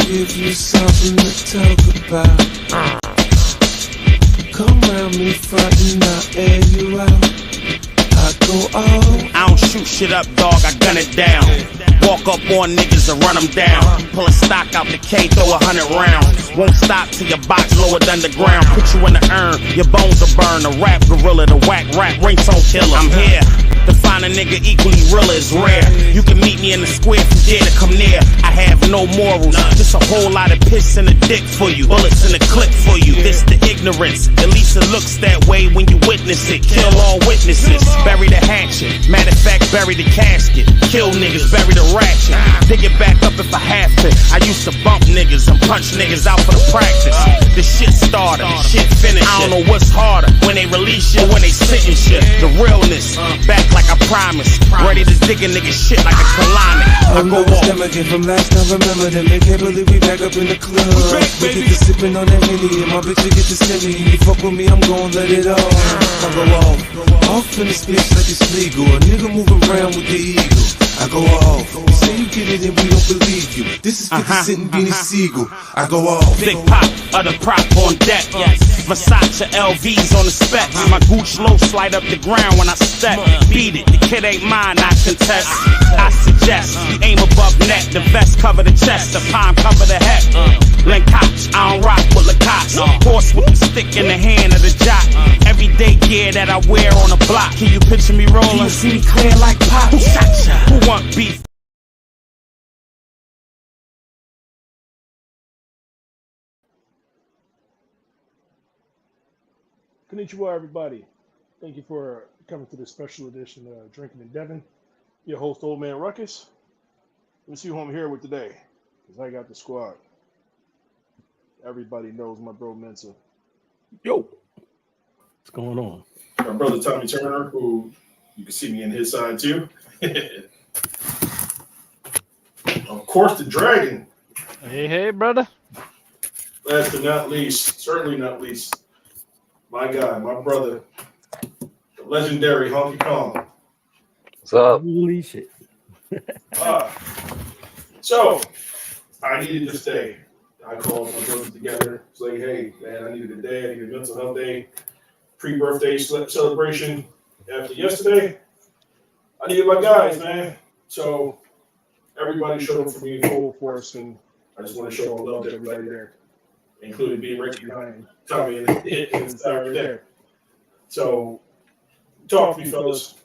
give you something to talk about. Come around me frontin', I'll air you out. I go all. I don't shoot shit up, dog, I gun it down. Walk up on niggas and run them down. Pull a stock out the K, throw 100 rounds. Won't stop till your box lower than the ground. Put you in the urn, your bones will burn. The rap gorilla, the whack rap ringtone killer. I'm here to find a nigga equally real is rare. You can meet me in the square if you dare to come near. I have no morals, just a whole lot of piss in the dick for you. Bullets in the clip for you. This the ignorance, at least it looks that way when you witness it. Kill all witnesses, bury the hatchet. Matter of fact, bury the casket. Kill niggas, bury the ratchet. Dig it back up if I have to. I used to bump niggas and punch niggas out for the practice. The shit started, shit finished. I don't know what's harder, when they release you or when they sentence you. The realness, back like I promised. Ready to dig a nigga shit like a colonic. I go off them again from last time, remember them. They can't believe we back up in the club. We get to sippin' on that Henny and my bitch will get to semi. You fuck with me, I'm gon' let it off. I go off in the space like it's legal. A nigga moving around with the eagle. I go off. You say you get it and we don't believe you. This is 50 Cent and Beanie Siegel. I go off. Big pop, other prop on deck. Versace LVs on the specs. My Gucci low slide up the ground when I step. Beat it, the kid ain't mine, I contest. I suggest you aim above neck. The vest cover the chest, the palm cover the head. Lacoste, I don't rock with Lacoste. Horse with the stick in the hand of the jock. Everyday gear that I wear on the block. Can you picture me rolling? Can you see me clear like pop? Who shot ya? Who want beef? Konnichiwa, everybody. Thank you for coming to this special edition of Drinking in Devon. Your host, Old Man Ruckus. Let me see who I'm here with today, because I got the squad. Everybody knows my bro Mensa. Yo, what's going on? My brother Tommy Turner, who you can see me in his side too. Of course, the Dragon. Hey, brother. Last but not least, certainly not least, my guy, my brother, the legendary Honky Kong. What's up? Holy shit. So, I needed this day. I called my brothers together. It's like, hey, man, I needed a day. I needed a mental health day. Pre-birthday celebration after yesterday. I needed my guys, man. So, everybody showed up for me in full force, and I just want to show all love to everybody there, including being right behind Tommy and Sarah there. So, talk to me, fellas.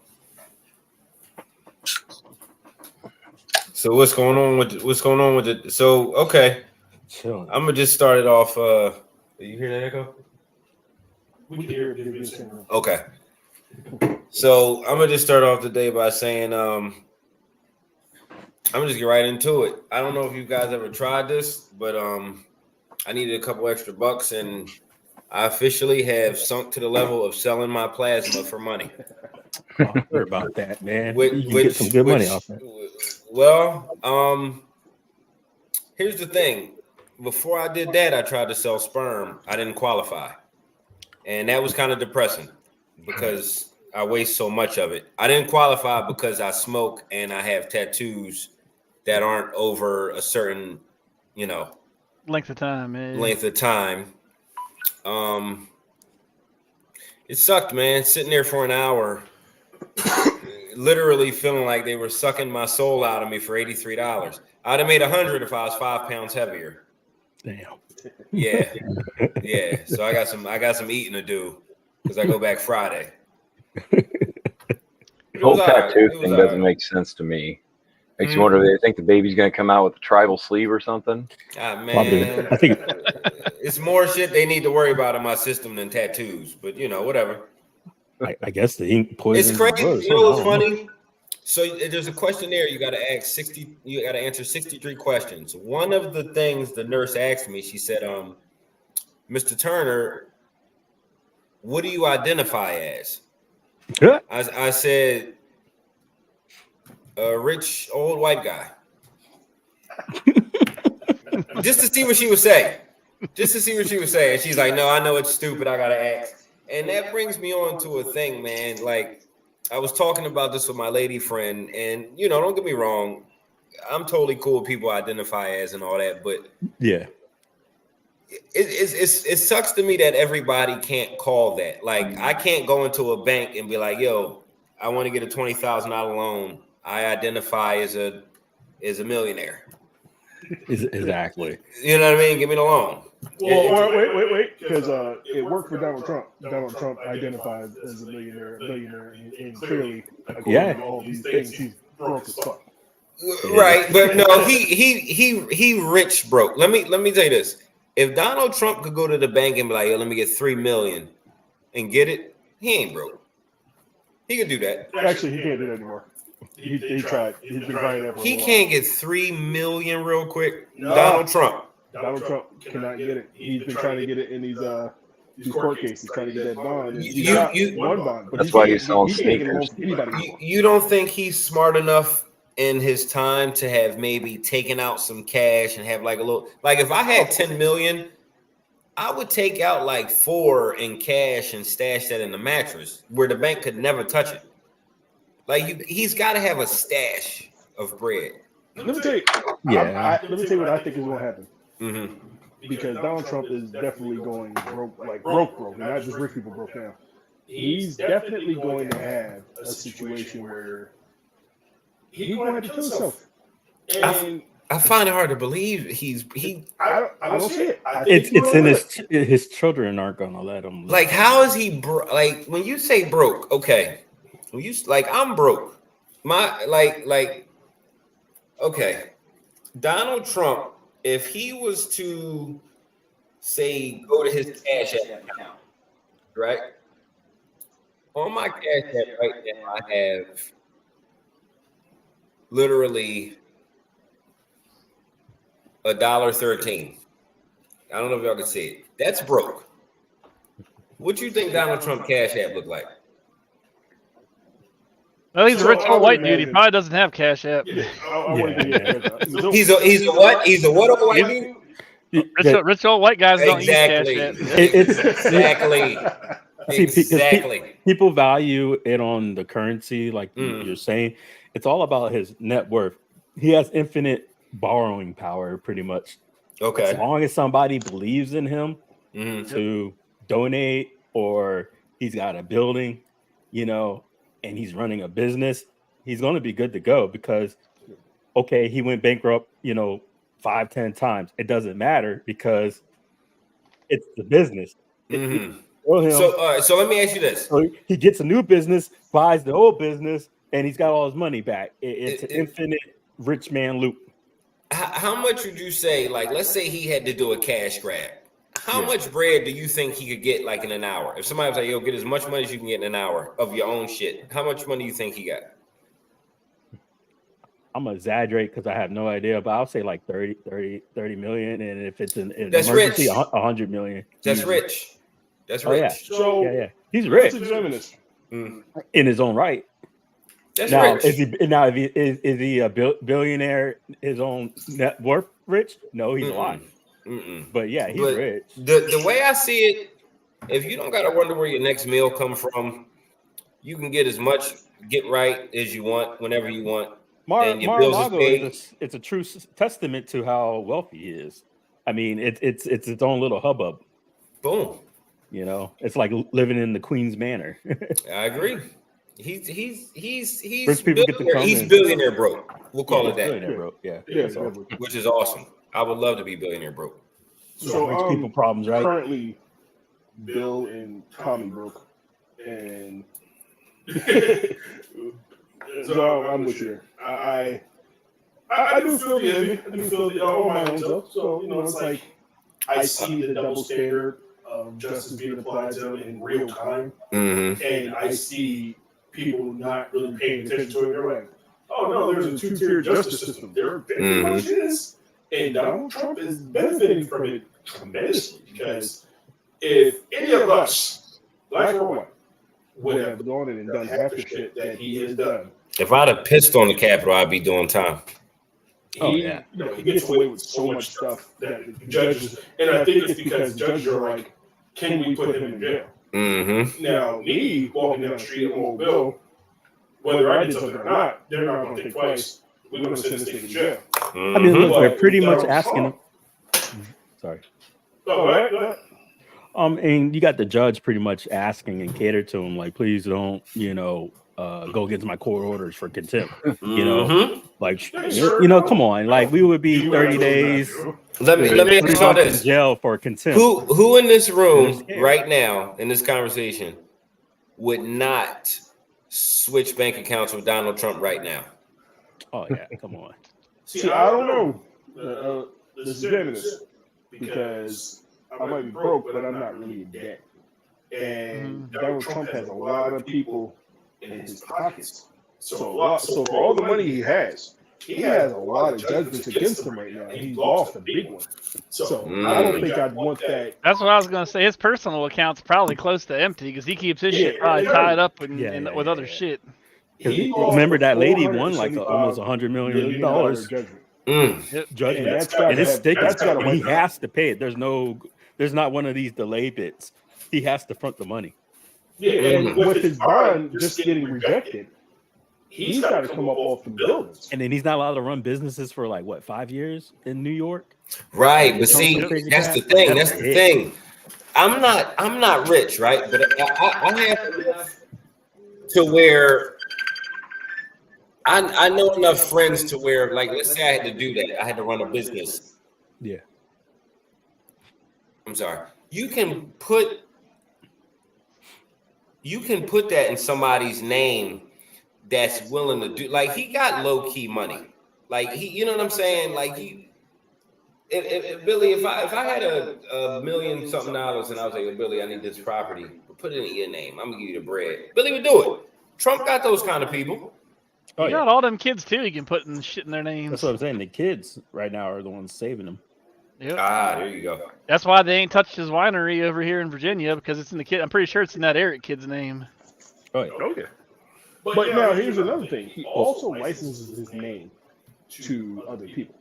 So what's going on with it? So okay, Chilling. I'm gonna just start it off. Do you hear that echo? We can hear it. Okay. So I'm gonna just start off the day by saying I'm gonna just get right into it. I don't know if you guys ever tried this, but I needed a couple extra bucks, and I officially have sunk to the level of selling my plasma for money. I heard about that, man. You can get some good money off that. Well, here's the thing. Before I did that, I tried to sell sperm. I didn't qualify. And that was kind of depressing because I waste so much of it. I didn't qualify because I smoke and I have tattoos that aren't over a certain, Length of time, man. It sucked, man. Sitting there for an hour, literally feeling like they were sucking my soul out of me for $83. I'd have made $100 if I was 5 pounds heavier. Damn. Yeah. So I got some eating to do because I go back Friday. The whole tattoo thing doesn't make sense to me. Makes you wonder, do they think the baby's going to come out with a tribal sleeve or something? Man, I think it's more shit they need to worry about in my system than tattoos. But whatever. I guess the ink poison. It's crazy. You know what's funny? So there's a questionnaire you got to ask 60. You got to answer 63 questions. One of the things the nurse asked me, she said, "Mr. Turner, what do you identify as?" I said, "A rich old white guy." Just to see what she would say. And she's like, "No, I know it's stupid. I gotta ask." And that brings me on to a thing, man. Like, I was talking about this with my lady friend, and don't get me wrong, I'm totally cool with people identify as and all that, but Yeah. it sucks to me that everybody can't call that. Like, I can't go into a bank and be like, yo, I want to get a $20,000 loan. I identify as a millionaire. Exactly. You know what I mean? Give me the loan. Well, wait, because it worked for Donald Trump. Donald Trump identified as a billionaire, and clearly, according to all these things, he's broke as fuck. Right, but no, he rich broke. Let me tell you this: if Donald Trump could go to the bank and be like, "Yo, let me get $3 million," and get it, he ain't broke. He can do that. Actually, he can't do that anymore. He tried. He's been trying that for a He while. can't get $3 million real quick. No. Donald Trump. Donald Trump cannot get it. He's been trying to get it in these court cases, trying to get that bond. And he got one bond, but That's why he's selling he can't get sneakers. almost anybody anymore. You don't think he's smart enough in his time to have maybe taken out some cash and have like a little, like if I had 10 million, I would take out like 4 in cash and stash that in the mattress where the bank could never touch it. Like he's got to have a stash of bread. Let me tell you. Yeah. Let me tell you what I think is going to happen. Mm-hmm. Because Donald Trump is definitely going broke, like broke, not just rich people broke down. He's definitely going to have a situation where he's going to have to kill himself. And I find it hard to believe I don't see it. It's in his children aren't gonna let him. Like, how is he like when you say broke? Okay, when you like I'm broke. My like okay, Donald Trump. If he was to say go to his Cash App account, right? On my Cash App right now, I have literally $1.13. I don't know if y'all can see it. That's broke. What do you think Donald Trump Cash App look like? Well, he's a rich old white dude. He probably doesn't have Cash App. He's a what? He's a what old white dude? Rich old white guys don't use Cash App. Exactly. Exactly. People value it on the currency, like you're saying. It's all about his net worth. He has infinite borrowing power, pretty much. Okay. As long as somebody believes in him to donate, or he's got a building, and he's running a business, he's going to be good to go. Because, okay, he went bankrupt, 5-10 times. It doesn't matter because it's the business. So let me ask you this. So he gets a new business, buys the old business, and he's got all his money back. It's an infinite rich man loop. How much would you say, like, let's say he had to do a cash grab. How much bread do you think he could get, like, in an hour? If somebody was like, yo, get as much money as you can get in an hour of your own shit, how much money do you think he got? I'm going to exaggerate because I have no idea, but I'll say like 30 million. And if it's an That's emergency, rich. 100 million. That's rich. That's Oh, yeah. rich. So Yeah. He's rich let's examine this. in his own right. That's Now, rich. is he a billionaire, his own net worth rich? No, he's alive. But yeah, he's But rich. The way I see it, if you don't got to wonder where your next meal come from, you can get as much get right as you want whenever you want. And your bills is Mar-a-Lago paid. it's a true testament to how wealthy he is. I mean, it's its own little hubbub. Boom. It's like living in the Queen's Manor. I agree. He's Rich people get to billionaire, come he's in. billionaire broke. We'll call it that, Billionaire broke. Yeah. Yeah, So, which is awesome. I would love to be billionaire broke. So rich people problems, right? currently, Bill and Tommy broke, and so I'm with you. I do feel the envy. I do feel the on my own self. So it's like I see the double standard of justice being applied to them in real time, and I see people not really paying attention to it. They're like, "Oh no, there's a two-tier justice system. There very much is," and Donald Trump is benefiting from it tremendously because if any of us, black or white, would have gone in and done half the shit that he has done. If I'd have pissed on the Capitol, I'd be doing time. He gets away with so much stuff that the judges, and I think it's because judges are like, can we put him in jail? Now, me walking down the street on Old Bill, whether I did something or not, they're not going to think twice. we're going to send this nigga to jail. I mean, look, they're pretty much Donald asking him. Trump- Sorry. Go ahead. And you got the judge pretty much asking and cater to him, like, please don't, go against my court orders for contempt. Like, come on, like we would be 30 days. Let me ask you this: in jail for contempt. Who in this room right now in this conversation would not switch bank accounts with Donald Trump right now? Oh yeah, come on. See, I don't know. This is Genesis because I might be broke, but I'm not really in debt. And Donald Trump has a lot of people in his pockets. So for all the money he has a lot of judgments against him right now, and he's lost a big one. So I don't think I'd want that. That's what I was gonna say. His personal account's probably close to empty because he keeps his shit probably tied up with other shit. Remember that lady won like almost $100 million judgment, and it's sticking. And he has to pay it. There's not one of these delay bits. He has to front the money. Yeah, and with his bond just getting rejected, he's got to come up off the buildings. And then he's not allowed to run businesses for 5 years in New York. Right, but see, that's the thing. That's the thing. I'm not rich, right? But I have enough to where I know enough friends to where, like, let's say I had to do that. I had to run a business. Yeah. I'm sorry. You can put that in somebody's name that's willing to do. Like, he got low key money. Like, he, you know what I'm saying? Like, Billy, if I had a million something dollars and I was like, Billy, I need this property, put it in your name. I'm gonna give you the bread. Billy would do it. Trump got those kind of people. Oh, you got all them kids too. You can put in shit in their names. That's what I'm saying. The kids right now are the ones saving them. Yep. There you go. That's why they ain't touched his winery over here in Virginia because it's in the kid. I'm pretty sure it's in that Eric kid's name. Oh, yeah. Okay. But now here's another thing. He also licenses his name to other people.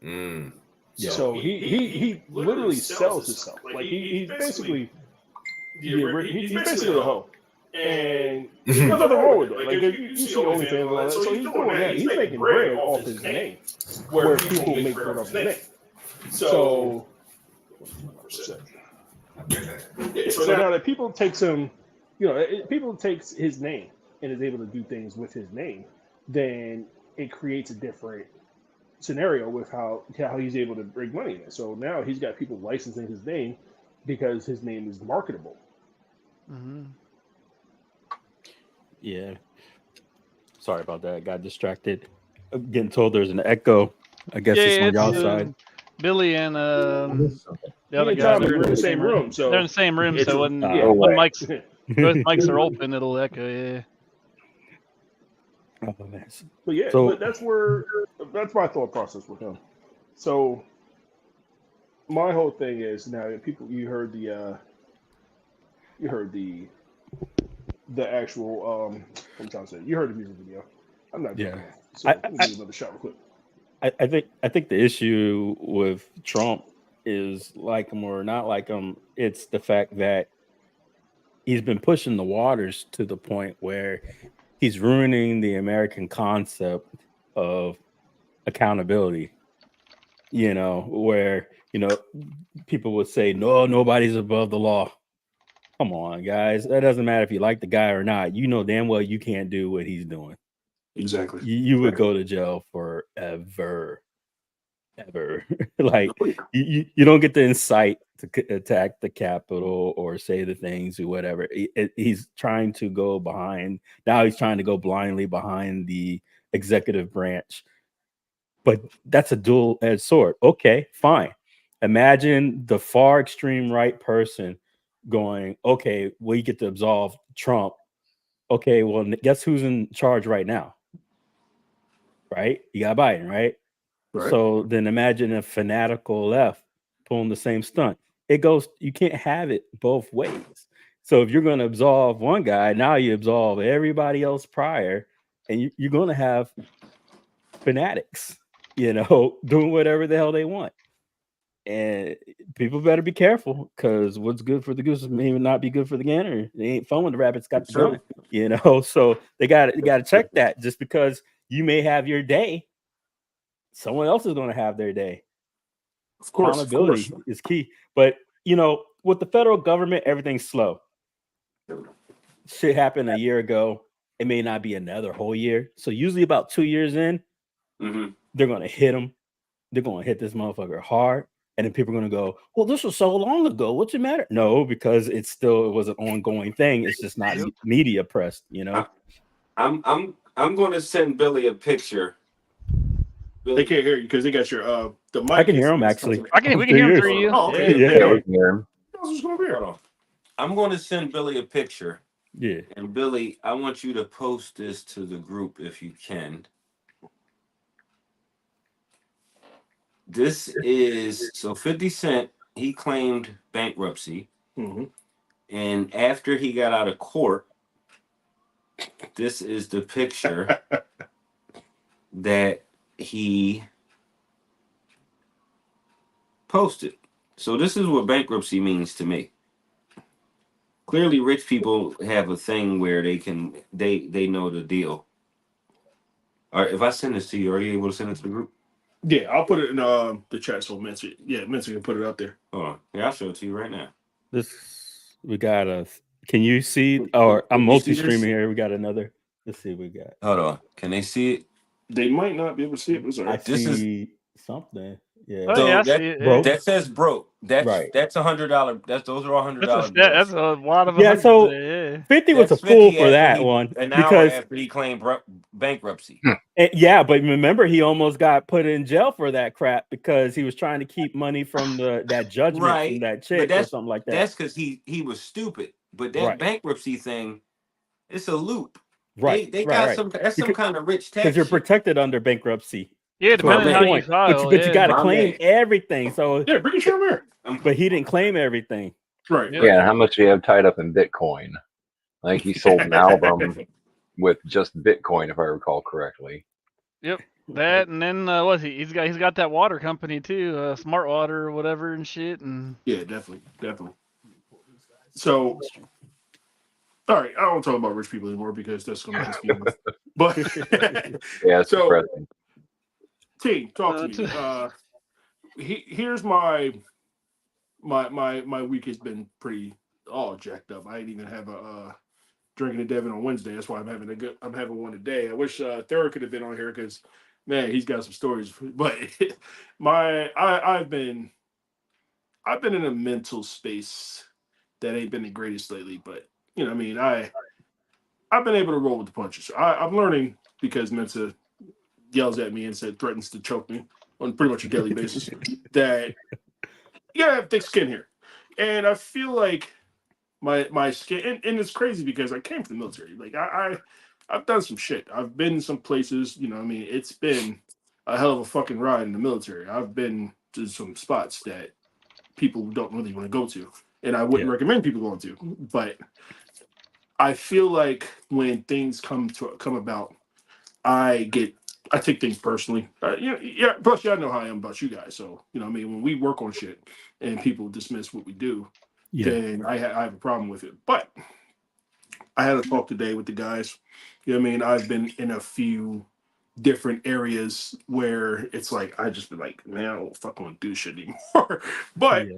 Mm. Yeah. So he literally sells himself. Like he's basically he's basically a hoe. And there's nothing wrong with that. Like you see OnlyFans and all that. So he's doing that. He's making bread off his name, where people make bread off his name. So now that people takes him, people takes his name and is able to do things with his name, then it creates a different scenario with how he's able to bring money in. So now he's got people licensing his name because his name is marketable. Mm-hmm. Yeah. Sorry about that. I got distracted. I'm getting told there's an echo. I guess it's on y'all side. Billy and the other guy. They're in the same room. So they're in the same room. So when both mics are open, it'll echo. Yeah. Oh, nice. But yeah, So- but that's my thought process with him. So my whole thing is now you heard the actual I'm trying to say you heard the music video. I'm not doing that. So let me give you another shot real quick. I think the issue with Trump is like him or not like him. It's the fact that he's been pushing the waters to the point where he's ruining the American concept of accountability. Where people would say, no, nobody's above the law. Come on, guys. That doesn't matter if you like the guy or not. You know damn well you can't do what he's doing. Exactly. You would go to jail forever. Like you don't get the incite to attack the Capitol or say the things or whatever. He's trying to go behind. Now he's trying to go blindly behind the executive branch. But that's a dual-edged sword. Okay, fine. Imagine the far extreme right person going, okay, we get to absolve Trump. Okay, well, guess who's in charge right now? Right? You got Biden, right? So then imagine a fanatical left pulling the same stunt. You can't have it both ways. So if you're going to absolve one guy, now you absolve everybody else prior, and you're going to have fanatics, doing whatever the hell they want. And people better be careful because what's good for the goose may not be good for the gander. They ain't fun when the rabbit's got the gun, So they got to check that. Just because you may have your day someone else is going to have their day. Of course, Accountability is key. But, with the federal government, everything's slow. Shit happened a year ago. It may not be another whole year. So usually about 2 years in, they're going to hit them. They're going to hit this motherfucker hard. And then people are going to go, well, this was so long ago. What's the matter? No, because it was an ongoing thing. It's just not media pressed, I'm going to send Billy a picture. They can't hear you because they got your the mic. I can hear him actually. We can hear him through you. Oh, okay. Yeah. We can hear him. I'm going to send Billy a picture. Yeah. And Billy, I want you to post this to the group if you can. This is 50 Cent. He claimed bankruptcy. And after he got out of court, this is the picture that he posted. So this is what bankruptcy means to me. Clearly, rich people have a thing where they know the deal. All right, if I send this to you, are you able to send it to the group? Yeah, I'll put it in the chat so Mincy can put it out there. Oh, yeah, I'll show it to you right now. We got can you see? Or I'm multi-streaming here. We got another. Let's see what we got. Hold on. Can they see it? They might not be able to see it. I see something. Yeah. Oh, So yeah, I see it. broke. That says broke. That's Right. That's $100. Those are all $100. That's a lot of Yeah, so yeah. 50 was a That's fool 50 for after that one an hour because after he claimed bankruptcy. yeah, but remember he almost got put in jail for that crap because he was trying to keep money from that judgment Right. from that chick or something like that. That's because he was stupid. But that Right. bankruptcy thing, it's a loop. Right. They right, got right. some kind of rich tax. Because you're shit. protected under bankruptcy. Yeah, to a depending on how you point. file. But you got to My claim man. everything. So, Yeah, bring your here. but he didn't claim everything. Right. Yeah. Yeah, how much do you have tied up in Bitcoin? I think he sold an album with just Bitcoin, if I recall correctly. That and then he's got that water company too, Smart Water or whatever and shit. And Yeah, definitely. So, all right, I don't want to talk about rich people anymore because that's going to piss me off. But Yeah, it's So- depressing. T, talk to me. Here's my week has been pretty all jacked up. I didn't even have a drinking a Devin on Wednesday. That's why I'm having one today. I wish Thera could have been on here because man, he's got some stories. But I've been in a mental space that ain't been the greatest lately. But you know, I mean, I've been able to roll with the punches. I'm learning because Mensa yells at me and threatens to choke me on pretty much a daily basis. That you gotta have thick skin here, and I feel like my skin, and it's crazy because I came from the military. Like I've done some shit. I've been some places. You know, I mean, it's been a hell of a fucking ride in the military. I've been to some spots that people don't really want to go to, and I wouldn't recommend people going to. But I feel like when things come about, I take things personally. Yeah. Plus, y'all know how I am about you guys. So you know, I mean, when we work on shit and people dismiss what we do, then I have a problem with it. But I had a talk today with the guys. You know what I mean? I've been in a few different areas where it's like I just been like, man, I don't fucking want to do shit anymore. But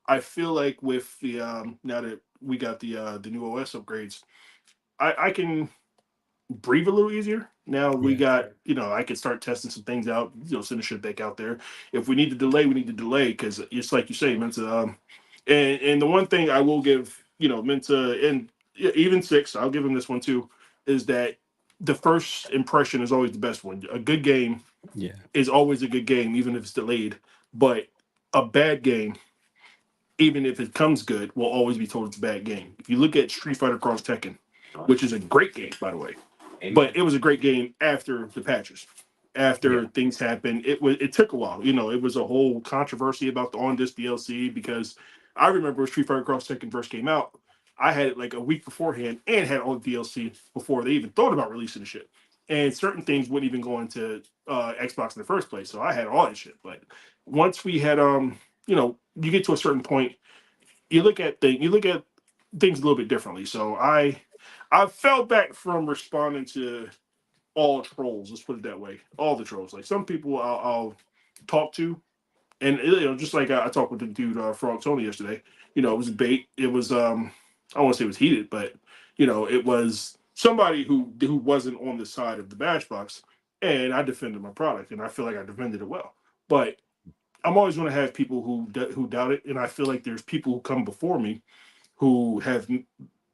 I feel like with the now that we got the new OS upgrades, I can breathe a little easier. Now we got, you know, I can start testing some things out, you know, send the shit back out there. If we need to delay, we need to delay because it's like you say, Mensa. And the one thing I will give, you know, Mensa and even Six, I'll give him this one too, is that the first impression is always the best one. A good game is always a good game, even if it's delayed. But a bad game, even if it comes good, will always be told it's a bad game. If you look at Street Fighter Cross Tekken, which is a great game, by the way, but it was a great game after the patches. After things happened, it took a while. You know, it was a whole controversy about the on disc DLC because I remember when Street Fighter Cross Tekken first came out, I had it like a week beforehand and had all the DLC before they even thought about releasing the shit. And certain things wouldn't even go into Xbox in the first place. So I had all that shit. But once we had you know, you get to a certain point, you look at things a little bit differently. So I fell back from responding to all trolls. Let's put it that way. All the trolls. Like some people I'll talk to, and just like I talked with the dude Frog Tony yesterday. It was bait. It was I don't want to say it was heated, but it was somebody who wasn't on the side of the bash box, and I defended my product, and I feel like I defended it well. But I'm always going to have people who doubt it, and I feel like there's people who come before me who have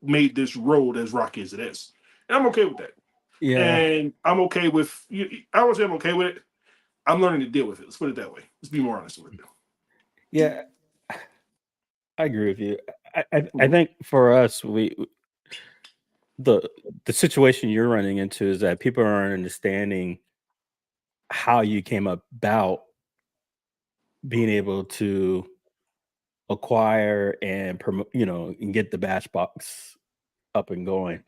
made this road as rocky as it is, and I'm okay with that. Yeah, and I'm okay with. I would say I'm okay with it. I'm learning to deal with it. Let's put it that way. Let's be more honest with you. yeah, I agree with you. I think for us, the situation you're running into is that people aren't understanding how you came about being able to acquire and promote, and get the bash box up and going.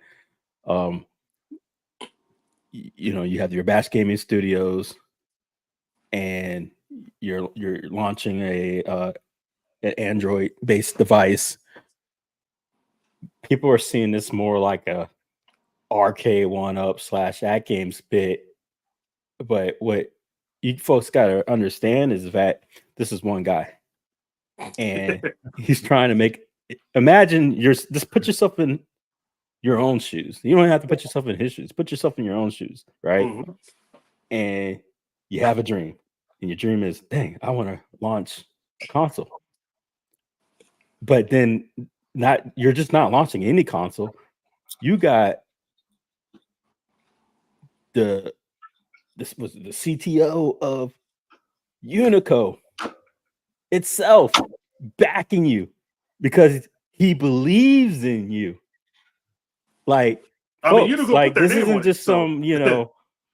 You have your Bash Gaming Studios, and you're launching an Android-based device. People are seeing this more like a arcade one-up / at game spit, but what you folks got to understand is that this is one guy, and he's trying to make. Imagine just put yourself in your own shoes. You don't have to put yourself in his shoes. Put yourself in your own shoes, right? Mm-hmm. And you have a dream, and your dream is, dang, I want to launch a console. But then you're just not launching any console. You got this was the CTO of Unico itself backing you because he believes in you. Like, folks, like this isn't just some,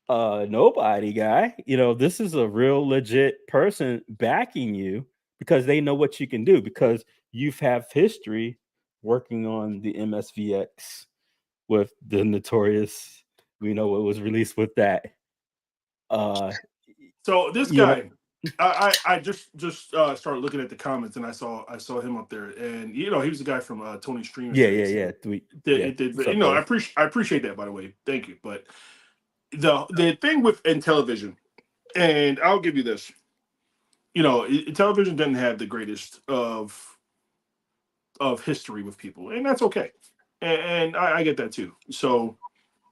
nobody guy. This is a real legit person backing you because they know what you can do, because you've have history working on the MSVX with the Notorious. We know what was released with that. So this guy, I just started looking at the comments, and I saw him up there, and he was the guy from Tony Stream. Yeah. I appreciate that, by the way. Thank you. But the thing with Intellivision, and I'll give you this. Intellivision doesn't have the greatest of history with people, and that's okay. And I get that too. So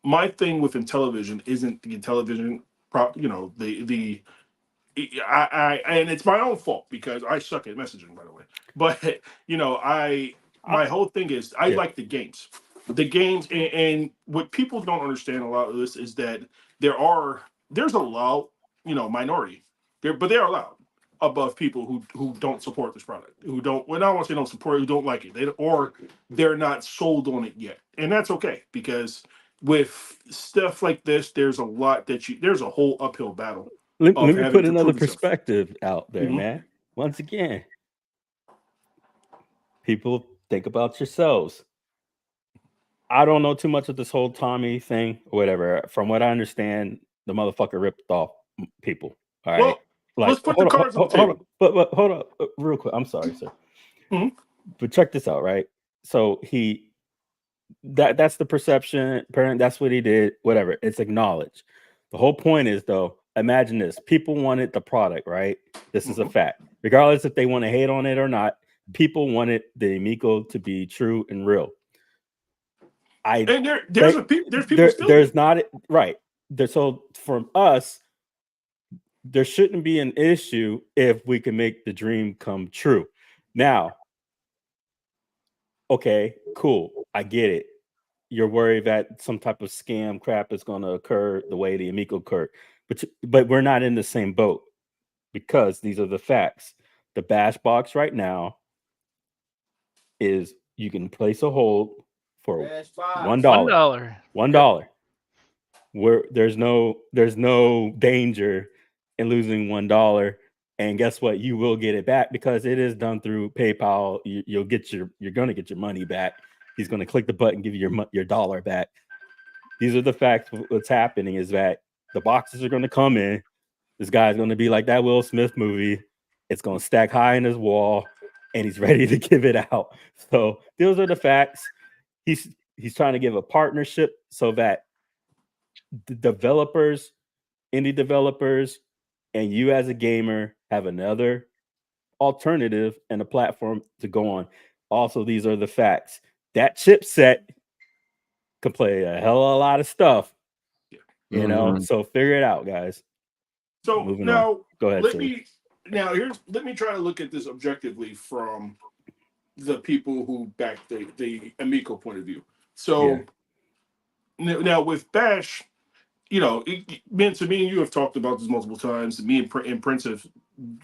my thing with Intellivision isn't the Intellivision and it's my own fault because I suck at messaging, by the way. But my whole thing is I like the games, and what people don't understand a lot of this is that there's a loud minority there, but they are loud above people who don't support this product, who don't. Well, I don't want to say don't support it, who don't like it, they're not sold on it yet, and that's okay because with stuff like this, there's a lot there's a whole uphill battle. Let me put another perspective out there, man. Once again, people think about yourselves. I don't know too much of this whole Tommy thing or whatever. From what I understand, the motherfucker ripped off people. All right. Well, let's put the cards on the table. But hold up real quick. I'm sorry, sir. Mm-hmm. But check this out, right? So that's the perception. That's what he did. Whatever. It's acknowledged. The whole point is, though, imagine this. People wanted the product, right? This is a fact. Regardless if they want to hate on it or not, people wanted the Amico to be true and real. There's not right. So from us, there shouldn't be an issue if we can make the dream come true. Now, okay, cool. I get it. You're worried that some type of scam crap is going to occur the way the Amico occurred. But we're not in the same boat because these are the facts. The bash box right now is you can place a hold for $1. $1. Where there's no danger in losing $1. And guess what? You will get it back because it is done through PayPal. You're going to get your money back. He's going to click the button, give you your $1 back. These are the facts. What's happening is that the boxes are going to come in. This guy's going to be like that Will Smith movie. It's going to stack high in his wall, and he's ready to give it out. So those are the facts. He's trying to give a partnership so that the developers, indie developers, and you as a gamer have another alternative and a platform to go on. Also, these are the facts. That chipset can play a hell of a lot of stuff. You know, so figure it out, guys. So Moving now, on. Go ahead. let me try to look at this objectively from the people who back the Amico point of view. So now with Bash, you know, me and you have talked about this multiple times. Me and Prince have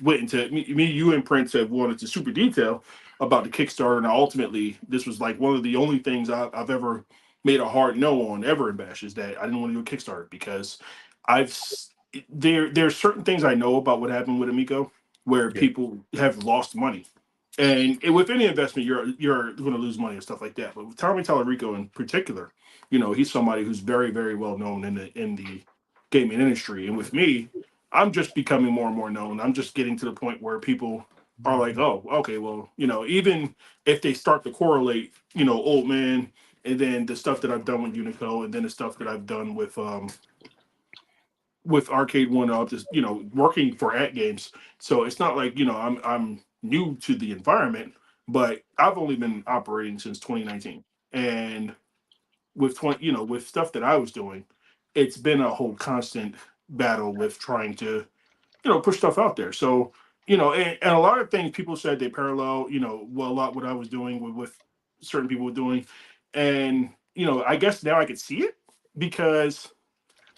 went into you and Prince have wanted to super detail about the Kickstarter, and ultimately this was like one of the only things I've ever made a hard no on ever in Bash is that I didn't want to do a Kickstarter because there's certain things I know about what happened with Amico where people have lost money. And with any investment, you're going to lose money and stuff like that. But with Tommy Tallarico in particular, you know, he's somebody who's very, very well known in the gaming industry. And with me, I'm just becoming more and more known. I'm just getting to the point where people are like, oh, okay, well, you know, even if they start to correlate, you know, Old Man, and then the stuff that I've done with Unico, and then the stuff that I've done with Arcade 1-Up, just, you know, working for AtGames. So it's not like, you know, I'm new to the environment, but I've only been operating since 2019. And with with stuff that I was doing, it's been a whole constant battle with trying to, you know, push stuff out there. So, you know, and a lot of things people said they parallel, you know, well, a lot what I was doing with certain people were doing. And, you know, I guess now I could see it because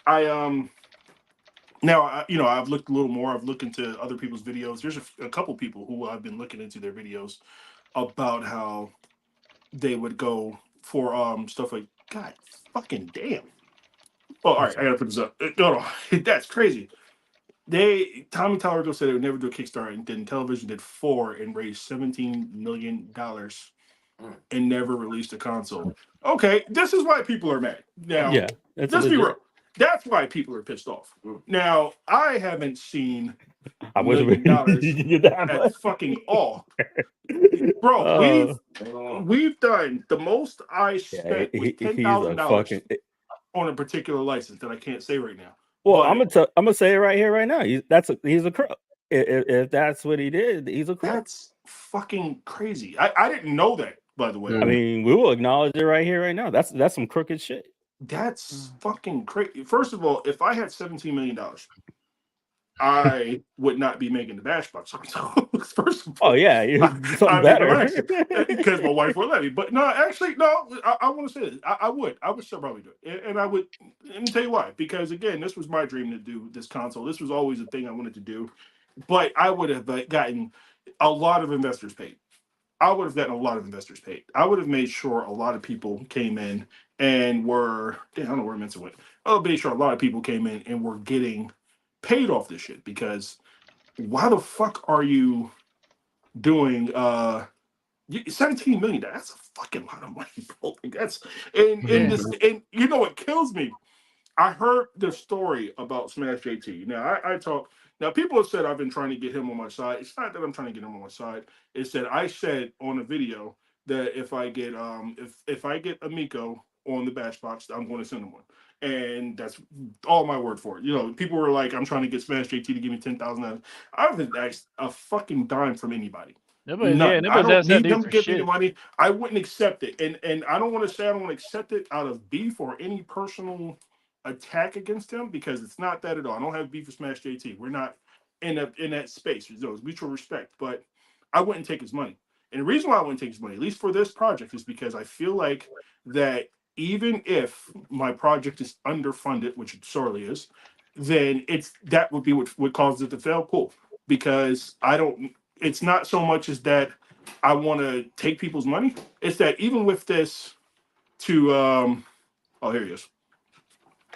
now, you know, I've looked a little more. I've looked into other people's videos. There's a couple people who I've been looking into their videos about how they would go for stuff like, God fucking damn. Well, all right, I gotta put this up. No, that's crazy. Tommy Tallarico said they would never do a Kickstarter, and then Television did 4 and raised $17 million and never released a console. Okay, this is why people are mad. Now, let's be real. That's why people are pissed off. Now, I haven't seen $1 million at fucking all. Bro, we've done the most I spent was $10,000 on a particular license that I can't say right now. Well, I'm gonna say it right here, right now. He's a crook. If that's what he did, he's a crook. That's fucking crazy. I didn't know that, by the way. I mean, we will acknowledge it right here, right now. That's some crooked shit. That's fucking crazy. First of all, if I had $17 million, I would not be making the Bash Box. First of all, something better because my wife would let me. But no, actually, no. I want to say this. I would still probably do it, and I would. Let me tell you why. Because again, this was my dream to do this console. This was always a thing I wanted to do, but I would have gotten a lot of investors paid. I would have gotten a lot of investors paid. I would have made sure a lot of people came in and were. I don't know where Mensa went. I would have made sure a lot of people came in and were getting paid off this shit, because why the fuck are you doing 17 million? That's a fucking lot of money, bro. That's and you know what kills me? I heard the story about Smash JT. Now I talk. Now people have said I've been trying to get him on my side. It's not that I'm trying to get him on my side. It's that I said on a video that if I get if I get Amico on the Bash Box, I'm going to send him one. And that's all my word for it. You know, people were like, I'm trying to get Smash JT to give me $10,000. I haven't asked a fucking dime from anybody. Nobody does that them to give me the money. I wouldn't accept it. And I don't want to say I don't want to accept it out of beef or any personal attack against him, because it's not that at all. I don't have beef with Smash JT. We're not in that space. There's mutual respect. But I wouldn't take his money. And the reason why I wouldn't take his money, at least for this project, is because I feel like that even if my project is underfunded, which it sorely is, then that would be what causes it to fail. Cool. Because it's not so much as that I want to take people's money. It's that even with this here he is.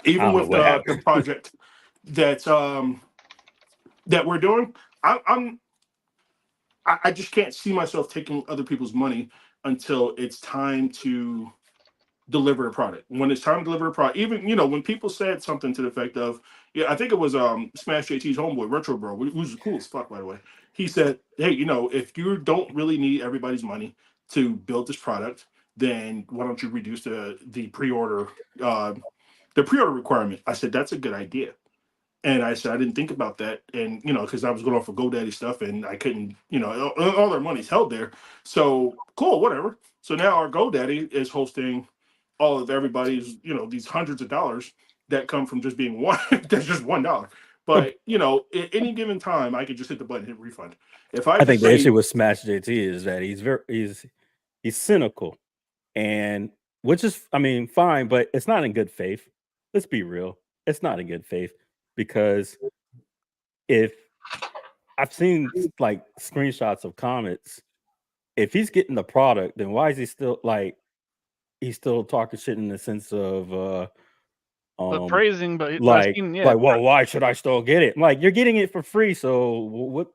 Even with the project that we're doing, I just can't see myself taking other people's money until it's time to deliver a product. When it's time to deliver a product, even, you know, when people said something to the effect of, I think it was Smash JT's homeboy, Retro Bro, who's cool as fuck, by the way. He said, hey, you know, if you don't really need everybody's money to build this product, then why don't you reduce the pre-order the pre-order requirement. I said that's a good idea. And I said, I didn't think about that. And, because I was going off of GoDaddy stuff and I couldn't, all their money's held there. So cool, whatever. So now our GoDaddy is hosting all of everybody's, these hundreds of dollars that come from just being one. That's just $1. But, at any given time, I could just hit the button, hit refund. If I think the issue with Smash JT is that he's cynical, and which is, fine, but it's not in good faith. Let's be real. It's not in good faith. Because if I've seen like screenshots of comments, if he's getting the product, then why is he still he's still talking shit in the sense of but praising, but well, why should I still get it? Like, you're getting it for free, so what?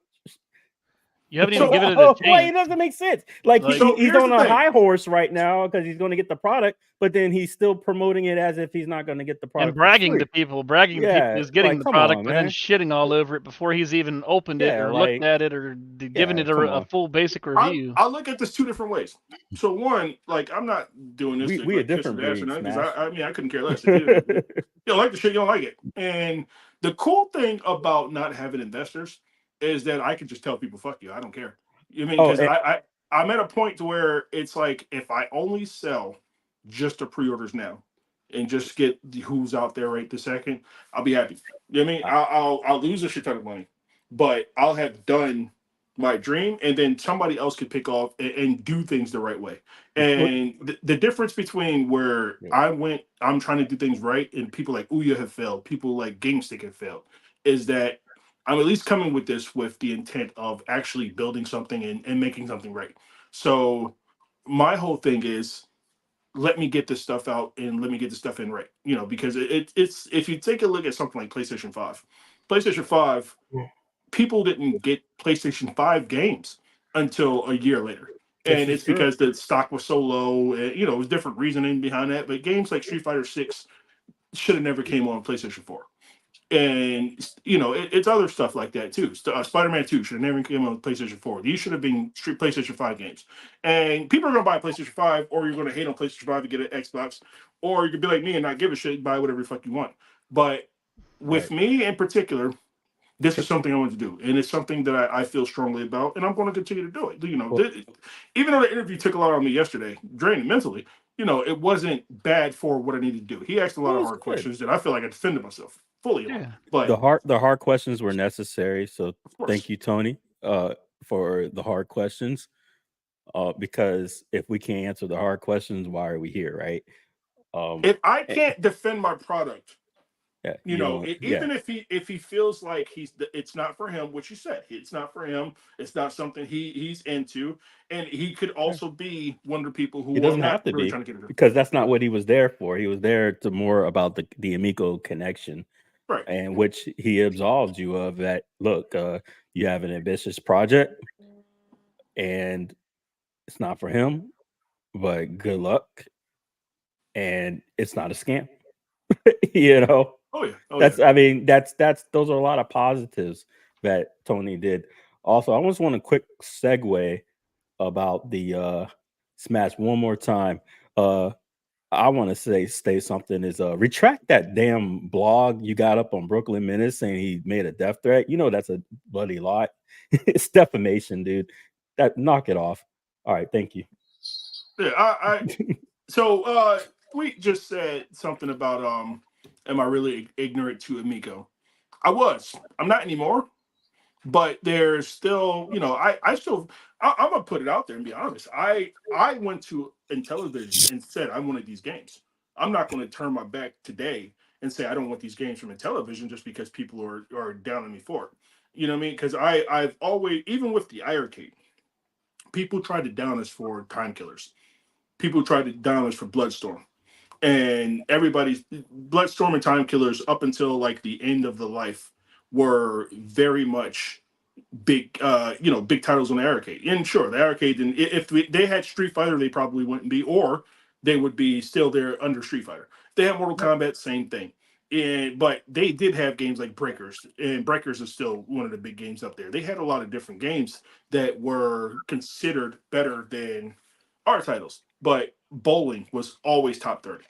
You haven't even given it a chance. It doesn't make sense. Like he's on a high horse right now because he's going to get the product, but then he's still promoting it as if he's not going to get the product. And bragging to people is getting the product, but then shitting all over it before he's even opened it or looked at it or given it a full basic review. I'll look at this two different ways. So one, I'm not doing this. We a different breed, because I couldn't care less. You don't like the shit, you don't like it. And the cool thing about not having investors is that I can just tell people, fuck you, I don't care. Because I'm at a point to where it's like, if I only sell just the pre-orders now and just get who's out there right this second, I'll be happy. I'll lose a shit ton of money, but I'll have done my dream, and then somebody else could pick off and do things the right way. And the difference between where I'm trying to do things right, and people like Ouya have failed, people like GameStick have failed, is that I'm at least coming with this with the intent of actually building something and making something right. So my whole thing is, let me get this stuff out and let me get this stuff in right. Because it's if you take a look at something like PlayStation 5, people didn't get PlayStation 5 games until a year later. And it's because the stock was so low. It was different reasoning behind that. But games like Street Fighter 6 should have never came on PlayStation 4. And it's other stuff like that too. Spider-Man 2 should have never came on PlayStation 4. These should have been PlayStation 5 games. And people are going to buy PlayStation 5, or you're going to hate on PlayStation 5 to get an Xbox, or you could be like me and not give a shit, buy whatever the fuck you want. But with me in particular, this is something I want to do, and it's something that I feel strongly about, and I'm going to continue to do it. Even though the interview took a lot on me yesterday, draining mentally, it wasn't bad for what I needed to do. He asked a lot of hard questions, and I feel like I defended myself fully. But the hard questions were necessary. So thank you, Tony, for the hard questions. Because if we can't answer the hard questions, why are we here, right? If I can't defend my product, even if he feels like it's not for him, which you said, it's not for him, it's not something he's into, and he could also be one of the people who he doesn't have to really be trying to get it, because that's not what he was there for. He was there to more about the Amico connection, right? And which he absolved you of that. Look, you have an ambitious project, and it's not for him, but good luck, and it's not a scam. Oh yeah. That's those are a lot of positives that Tony did. Also, I just want a quick segue about the Smash one more time. I want to say something is retract that damn blog you got up on Brooklyn Menace saying he made a death threat. That's a bloody lie. It's defamation, dude. Knock it off. All right, thank you. Yeah, so we just said something about am I really ignorant to Amico? I'm not anymore, but there's still, I'm gonna put it out there and be honest. I went to Intellivision and said I wanted these games. I'm not going to turn my back today and say I don't want these games from Intellivision just because people are down on me for it. You know what I mean? Because I've always, even with the iArcade, people tried to down us for Time Killers. People tried to down us for Bloodstorm. And everybody's Bloodstorm and Time Killers up until like the end of the life were very much big titles on the arcade. And sure, the arcade, and if they had Street Fighter, they probably wouldn't be, or they would be still there under Street Fighter. They had Mortal Kombat, same thing. But they did have games like Breakers, and Breakers is still one of the big games up there. They had a lot of different games that were considered better than our titles, but bowling was always top 30.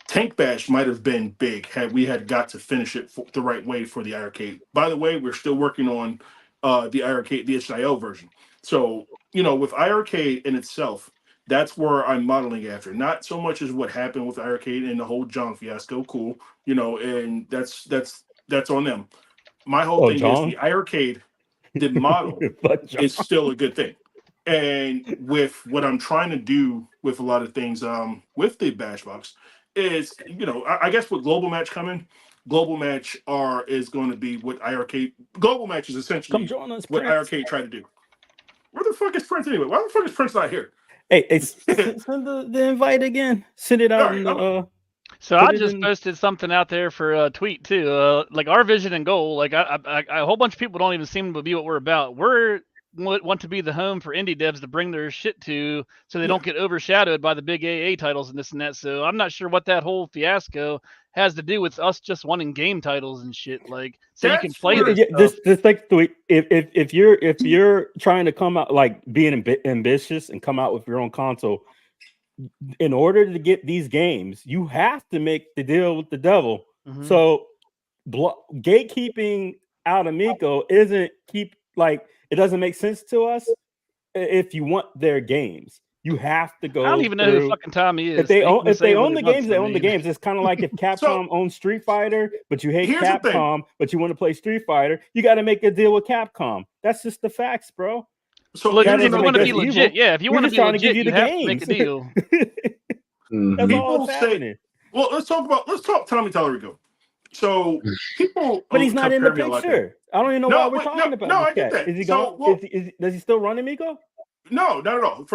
Tank Bash might have been big had we had got to finish it the right way for the arcade. By the way, we're still working on the arcade, the HIO version. So, with arcade in itself, that's where I'm modeling after. Not so much as what happened with arcade and the whole John fiasco. Cool, and that's on them. My whole thing is the arcade, the model is still a good thing. And with what I'm trying to do with a lot of things, with the Bash Box is, I guess with Global Match coming, Global Match is going to be what arcade. Global Match is essentially what arcade tried to do. Where the fuck is Prince anyway? Why the fuck is Prince not here? Hey, send the invite again. Send it out. So I just posted something out there for a tweet too. Like our vision and goal. Like a whole bunch of people don't even seem to be what we're about. We're want to be the home for indie devs to bring their shit to, so they don't get overshadowed by the big AA titles and this and that. So I'm not sure what that whole fiasco has to do with us just wanting game titles and shit. Like, so you can play this. Just like if you're trying to come out like being ambitious and come out with your own console, in order to get these games, you have to make the deal with the devil. Mm-hmm. So gatekeeping out Amico it doesn't make sense to us. If you want their games, you have to go. I don't even know who fucking Tommy is. If they own the games, they own the games. It's kind of like if Capcom owns Street Fighter, but you hate Capcom, but you want to play Street Fighter, you got to make a deal with Capcom. That's just the facts, bro. So look, if you want to be legit, if you want to be legit, you have to make a deal. That's all that's happening. Well, let's talk Tommy Tallarico. So people, but he's not in the picture. I don't even know why we're talking about. No, I get that. Is he going? Does he still run Amico? No, not at all.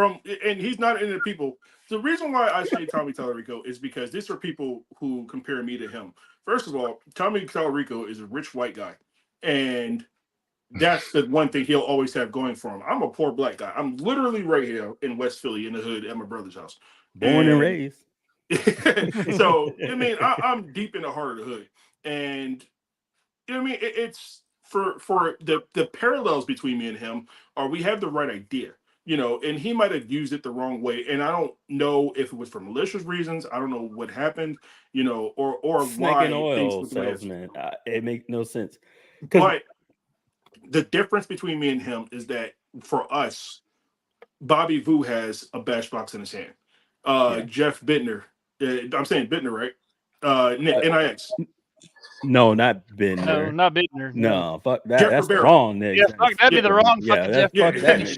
And he's not in the people. The reason why I say Tommy Tallarico is because these are people who compare me to him. First of all, Tommy Tallarico is a rich white guy, and that's the one thing he'll always have going for him. I'm a poor black guy. I'm literally right here in West Philly in the hood at my brother's house. Born and raised. So, I'm deep in the heart of the hood. And, it's for the parallels between me and him are we have the right idea, and he might have used it the wrong way. And I don't know if it was for malicious reasons. I don't know what happened, or why. And oil salesman. It makes no sense. But the difference between me and him is that for us, Bobby Vu has a Bash Box in his hand. Jeff Bittner, I'm saying Bittner, right? NIX. No, not Bittner. No, not Bittner. No, fuck that. That's wrong, Nick. Yeah, fuck, that'd be the wrong fucking Jeff.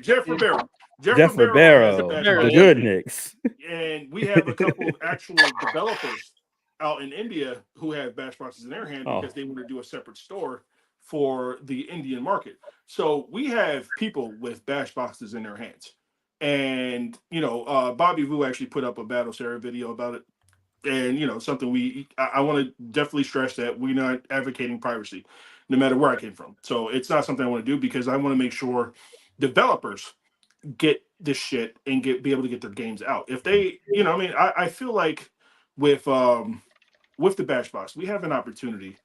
Jeff Ribeiro. Jeff Ribeiro, the good Knicks. And we have a couple of actual developers out in India who have Bash Boxes in their hand because they want to do a separate store for the Indian market. So we have people with Bash Boxes in their hands. And, Bobby Vu actually put up a Battle Sarah video about it. And, something I want to definitely stress that we're not advocating piracy, no matter where I came from. So it's not something I want to do because I want to make sure developers get this shit and be able to get their games out. If they, I feel like with the Bash Box, we have an opportunity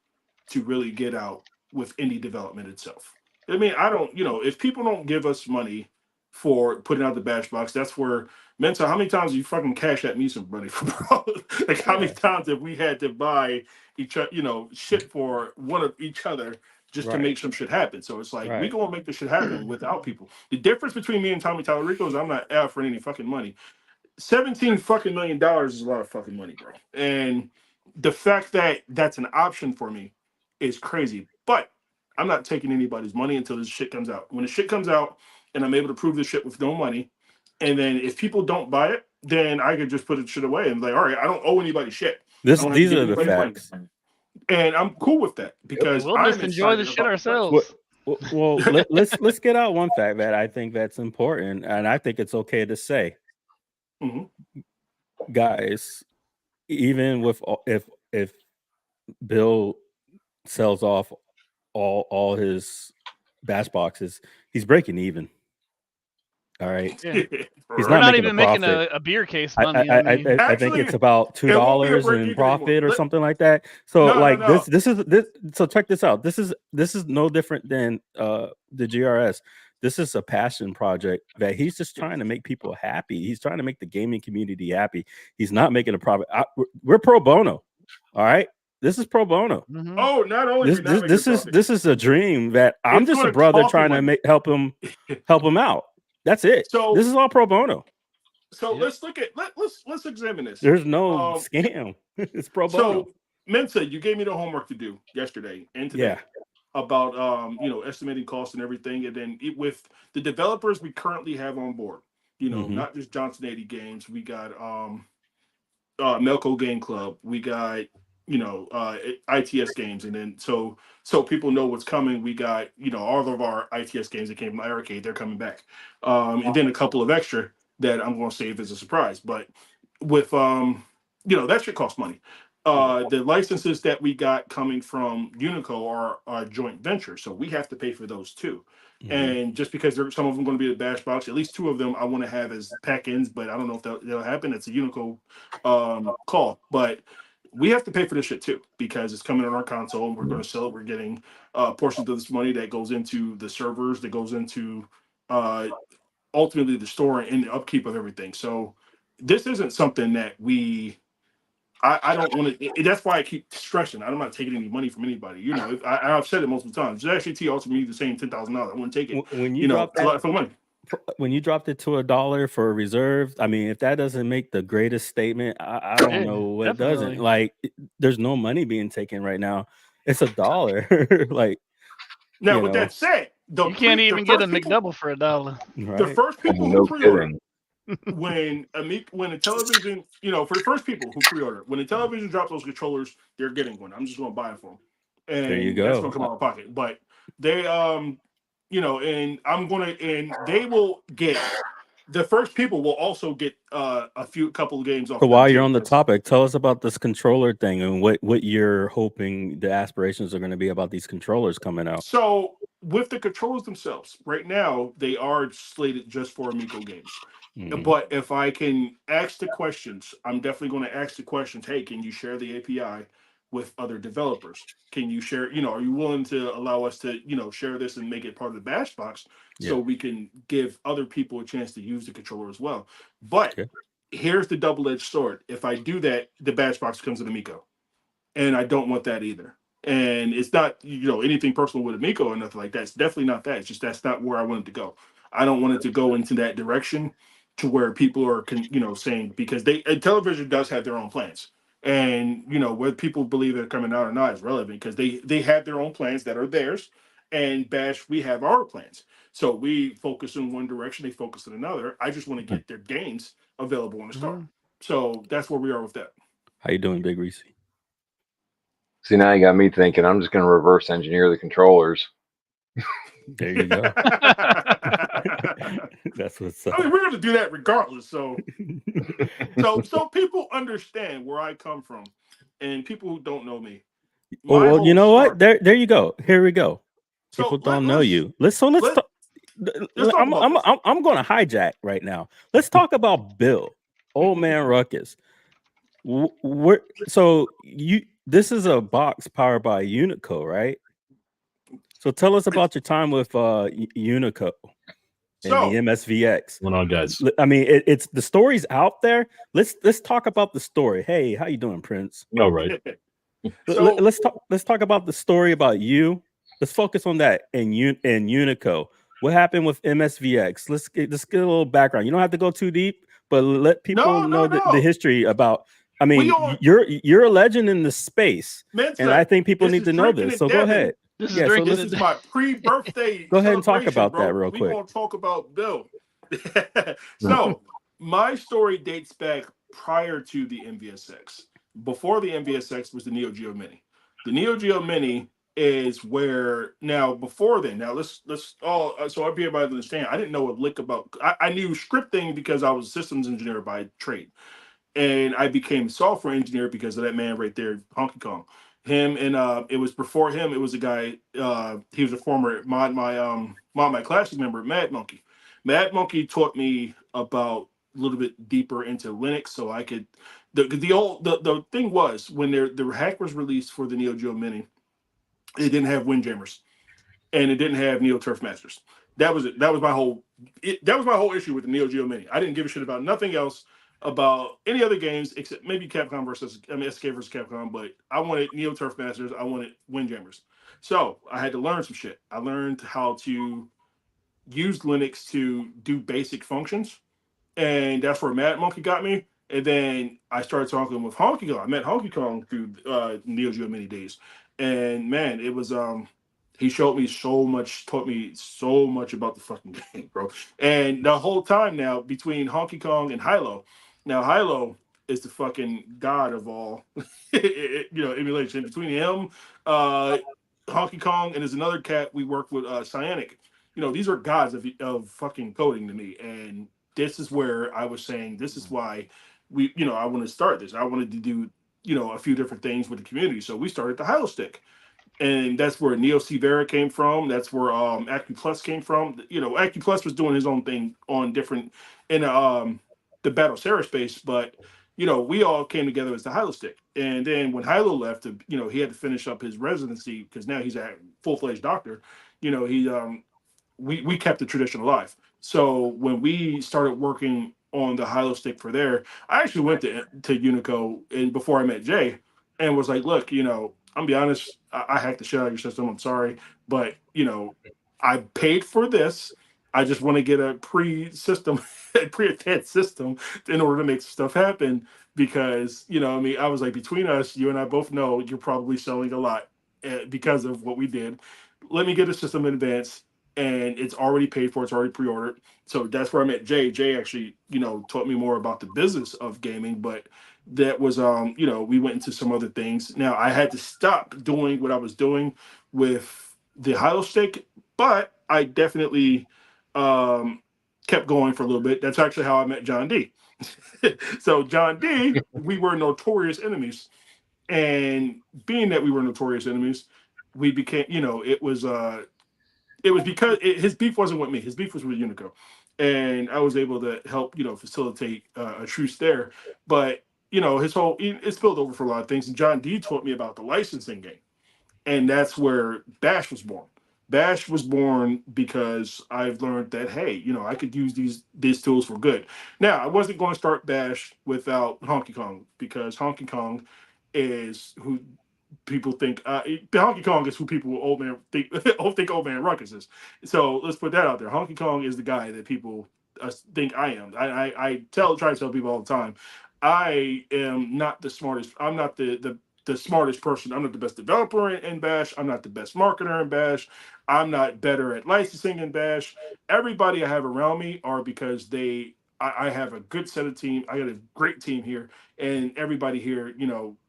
to really get out with indie development itself. I don't, if people don't give us money for putting out the Bash Box, that's where Mensa, how many times have you fucking cash at me some money for, bro? Like, how many times have we had to buy each other, shit for one of each other just to make some shit happen? So it's like, we gonna make this shit happen without people. The difference between me and Tommy Tallarico is I'm not offering any fucking money. $17 fucking million is a lot of fucking money, bro. And the fact that that's an option for me is crazy. But I'm not taking anybody's money until this shit comes out. When the shit comes out and I'm able to prove this shit with no money, and then if people don't buy it, then I could just put it shit away and be like, all right, I don't owe anybody shit. These are the facts. And I'm cool with that because we'll just enjoy the shit ourselves. Well, let's get out one fact that I think that's important, and I think it's okay to say, guys. Even with if Bill sells off all his Bash Boxes, he's breaking even. All right, yeah. He's not even making a beer case money. I think it's about $2 in profit or something like that. So this is. So check this out. This is no different than the GRS. This is a passion project that he's just trying to make people happy. He's trying to make the gaming community happy. He's not making a profit. We're pro bono. All right. This is pro bono. Mhm. Oh, not only This is a dream that I'm It's just a gonna brother cost trying you to money. help him out. That's it. So- this is all pro bono. So let's look at let's examine this. There's no scam. It's pro bono. So Mensa, you gave me the homework to do yesterday and today about estimating costs and everything, and then with the developers we currently have on board, not just Johnson 80 Games, we got Melco Game Club, we got ITS games, and then so people know what's coming. We got all of our ITS games that came from Arcade, they're coming back, and then a couple of extra that I'm going to save as a surprise. But with that shit costs money. The licenses that we got coming from Unico are a joint venture, so we have to pay for those too. And just because some of them going to be the Bash Box, at least 2 of them I want to have as pack-ins, but I don't know if that'll happen. It's a Unico call, but we have to pay for this shit too because it's coming on our console and we're going to sell it. We're getting portions of this money that goes into the servers, that goes into ultimately the store and the upkeep of everything. So this isn't something that I don't want to. That's why I keep stressing. I'm not taking any money from anybody. I've said it multiple times. Just actually, T offered me the same $10,000. I wouldn't take it. When you dropped that for money. When you dropped it to $1 for a reserve, I mean, if that doesn't make the greatest statement, I don't know what doesn't. Like, there's no money being taken right now. It's $1. Like, now, with that said, you can't even get a McDouble for $1. Right? The first people who pre-order, when the television, for the first people who pre-order, when the television drops those controllers, they're getting one. I'm just going to buy it for them. And there you go. That's going to come out of my pocket. But they, and I'm going to, and they will get, the first people will also get a couple of games off. So while you're on the topic, tell us about this controller thing and what you're hoping the aspirations are going to be about these controllers coming out. So with the controllers themselves, right now, they are slated just for Amico games. But if I can ask the questions, I'm definitely going to ask the questions. Hey, can you share the API with other developers? Can you share, are you willing to allow us to, share this and make it part of the Bash Box so we can give other people a chance to use the controller as well? But here's the double-edged sword. If I do that, the Bash Box becomes an Amico. And I don't want that either. And it's not, anything personal with Amico or nothing like that. It's definitely not that. It's just that's not where I want it to go. I don't want it to go into that direction to where people are, saying, because television does have their own plans. And, whether people believe they're coming out or not is relevant because they have their own plans that are theirs. And Bash, we have our plans. So we focus in one direction, they focus in another. I just want to get their games available on the store. So that's where we are with that. How you doing, Big Reese? See, now you got me thinking I'm just going to reverse engineer the controllers. There you go. That's what's up. I mean, we're going to do that regardless. So people understand where I come from, and people who don't know me. Well, you know what? There you go. Here we go. People don't know you. Let's talk. I'm going to hijack right now. Let's talk about Bill, Old Man Ruckus. This is a box powered by Unico, right? So tell us about your time with Unico and the MSVX. What's on, guys? I mean, it's the story's out there. Let's talk about the story. Hey, how you doing, Prince? All right. Let's talk about the story about you. Let's focus on that and Unico. What happened with MSVX? Let's get a little background. You don't have to go too deep, but let people know the history about. I mean, you're a legend in the space, and I think people need to know this. So go ahead. This is my pre-birthday. Go ahead and talk about that real quick. We're going to talk about Bill. So my story dates back prior to the MVSX. Before the MVSX was the Neo Geo Mini. The Neo Geo Mini is where before then. Now let's all so I'd be able to understand. I didn't know a lick about. I knew scripting because I was a systems engineer by trade, and I became a software engineer because of that man right there, Honky Kong. Him and it was before him. It was a guy. He was a former my classic member, Mad Monkey. Mad Monkey taught me about a little bit deeper into Linux, so I could. The thing was when the hack was released for the Neo Geo Mini, it didn't have Windjammers, and it didn't have Neo Turf Masters. That was it. That was my whole issue with the Neo Geo Mini. I didn't give a shit about nothing else about any other games except maybe Capcom SNK versus Capcom, but I wanted Neo Turf Masters. I wanted Windjammers. So I had to learn some shit. I learned how to use Linux to do basic functions, and that's where Mad Monkey got me. And then I started talking with Honky Kong. I met Honky Kong through Neo Geo Mini days, and man, it was he showed me so much, taught me so much about the fucking game, bro. And the whole time now between Honky Kong and Hilo, now Hilo is the fucking god of all, emulation. Between him, Honky Kong, and there's another cat we worked with, Cyanic. These are gods of fucking coding to me. And this is where I was saying, this is why I want to start this. I wanted to do, a few different things with the community. So we started the Hilo Stick. And that's where Neo Vera came from. That's where AccuPlus came from. AccuPlus was doing his own thing on different in the Battle Sarah space, but we all came together as the Hilo Stick. And then when Hilo left, he had to finish up his residency because now he's a full-fledged doctor. We kept the tradition alive. So when we started working on the Hilo Stick for there, I actually went to Unico and before I met Jay, and was like, look, I'm be honest, I hacked the shit out of your system. I'm sorry, but I paid for this. I just want to get a pre-attached system in order to make stuff happen because I was like, between us, you and I both know you're probably selling a lot because of what we did. Let me get a system in advance, and it's already paid for. It's already pre-ordered. So that's where I met Jay. Jay actually, taught me more about the business of gaming, but that was we went into some other things. Now I had to stop doing what I was doing with the Hilo Stick, but I definitely kept going for a little bit. That's actually how I met John D. So John D, we were notorious enemies, and being that we were notorious enemies, we became it was because his beef wasn't with me. His beef was with Unico, and I was able to help facilitate a truce there. But his whole it spilled over for a lot of things. And John D taught me about the licensing game, and that's where Bash was born. Bash was born because I've learned that hey, I could use these tools for good. Now I wasn't going to start Bash without Honky Kong because Honky Kong is who people think Honky Kong is who people old man think Old Man Ruckus is. So let's put that out there. Honky Kong is the guy that people think I am. I try to tell people all the time. I am not the smartest. I'm not the smartest person. I'm not the best developer in Bash. I'm not the best marketer in Bash. I'm not better at licensing in Bash. Everybody I have around me are because I have a good set of team. I got a great team here, and everybody here,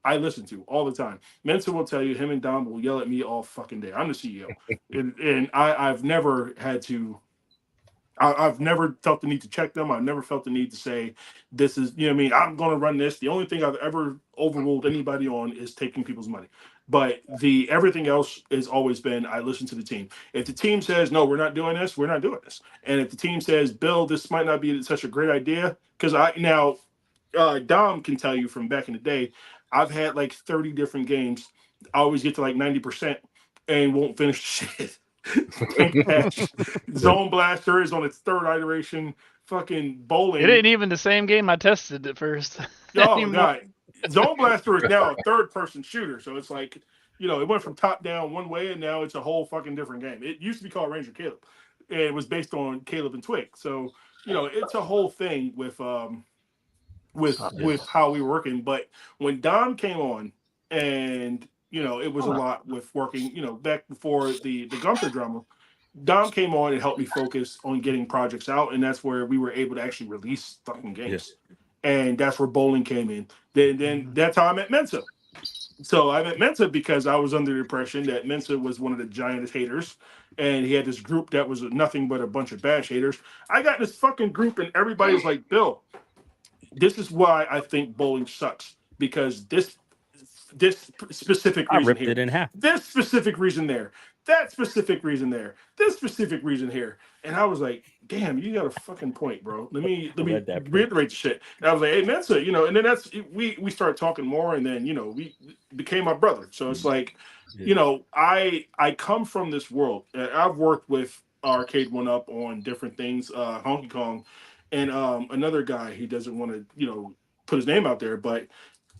I listen to all the time. Mensa will tell you, him and Dom will yell at me all fucking day. I'm the CEO, and I've never had to. I've never felt the need to check them. I've never felt the need to say, this is, I'm going to run this. The only thing I've ever overruled anybody on is taking people's money. But everything else has always been, I listen to the team. If the team says, no, we're not doing this, we're not doing this. And if the team says, Bill, this might not be such a great idea, because Dom can tell you from back in the day, I've had like 30 different games. I always get to like 90% and won't finish shit. Zone Blaster is on its third iteration. Fucking bowling. It ain't even the same game I tested at first. Oh god, Zone Blaster is now a third-person shooter, so it's like it went from top down one way, and now it's a whole fucking different game. It used to be called Ranger Caleb, and it was based on Caleb and Twig. So it's a whole thing with how we were working. But when Dom came on, and it was a lot with working, back before the Gunther drama. Dom came on and helped me focus on getting projects out, and that's where we were able to actually release fucking games. Yeah. And that's where bowling came in. Then that's how I met Mensa. So I met Mensa because I was under the impression that Mensa was one of the giant haters, and he had this group that was nothing but a bunch of Bash haters. I got in this fucking group, and everybody was like, Bill, this is why I think bowling sucks, because this specific reason ripped here, it in half. This specific reason there, that specific reason there, this specific reason here, and I was like, "Damn, you got a fucking point, bro. Let me reiterate the shit." And I was like, "Hey, Mensa, and then we started talking more, and then we became my brother. So it's like, I come from this world. I've worked with Arcade 1-Up on different things, Honky Kong, and another guy. He doesn't want to, put his name out there, but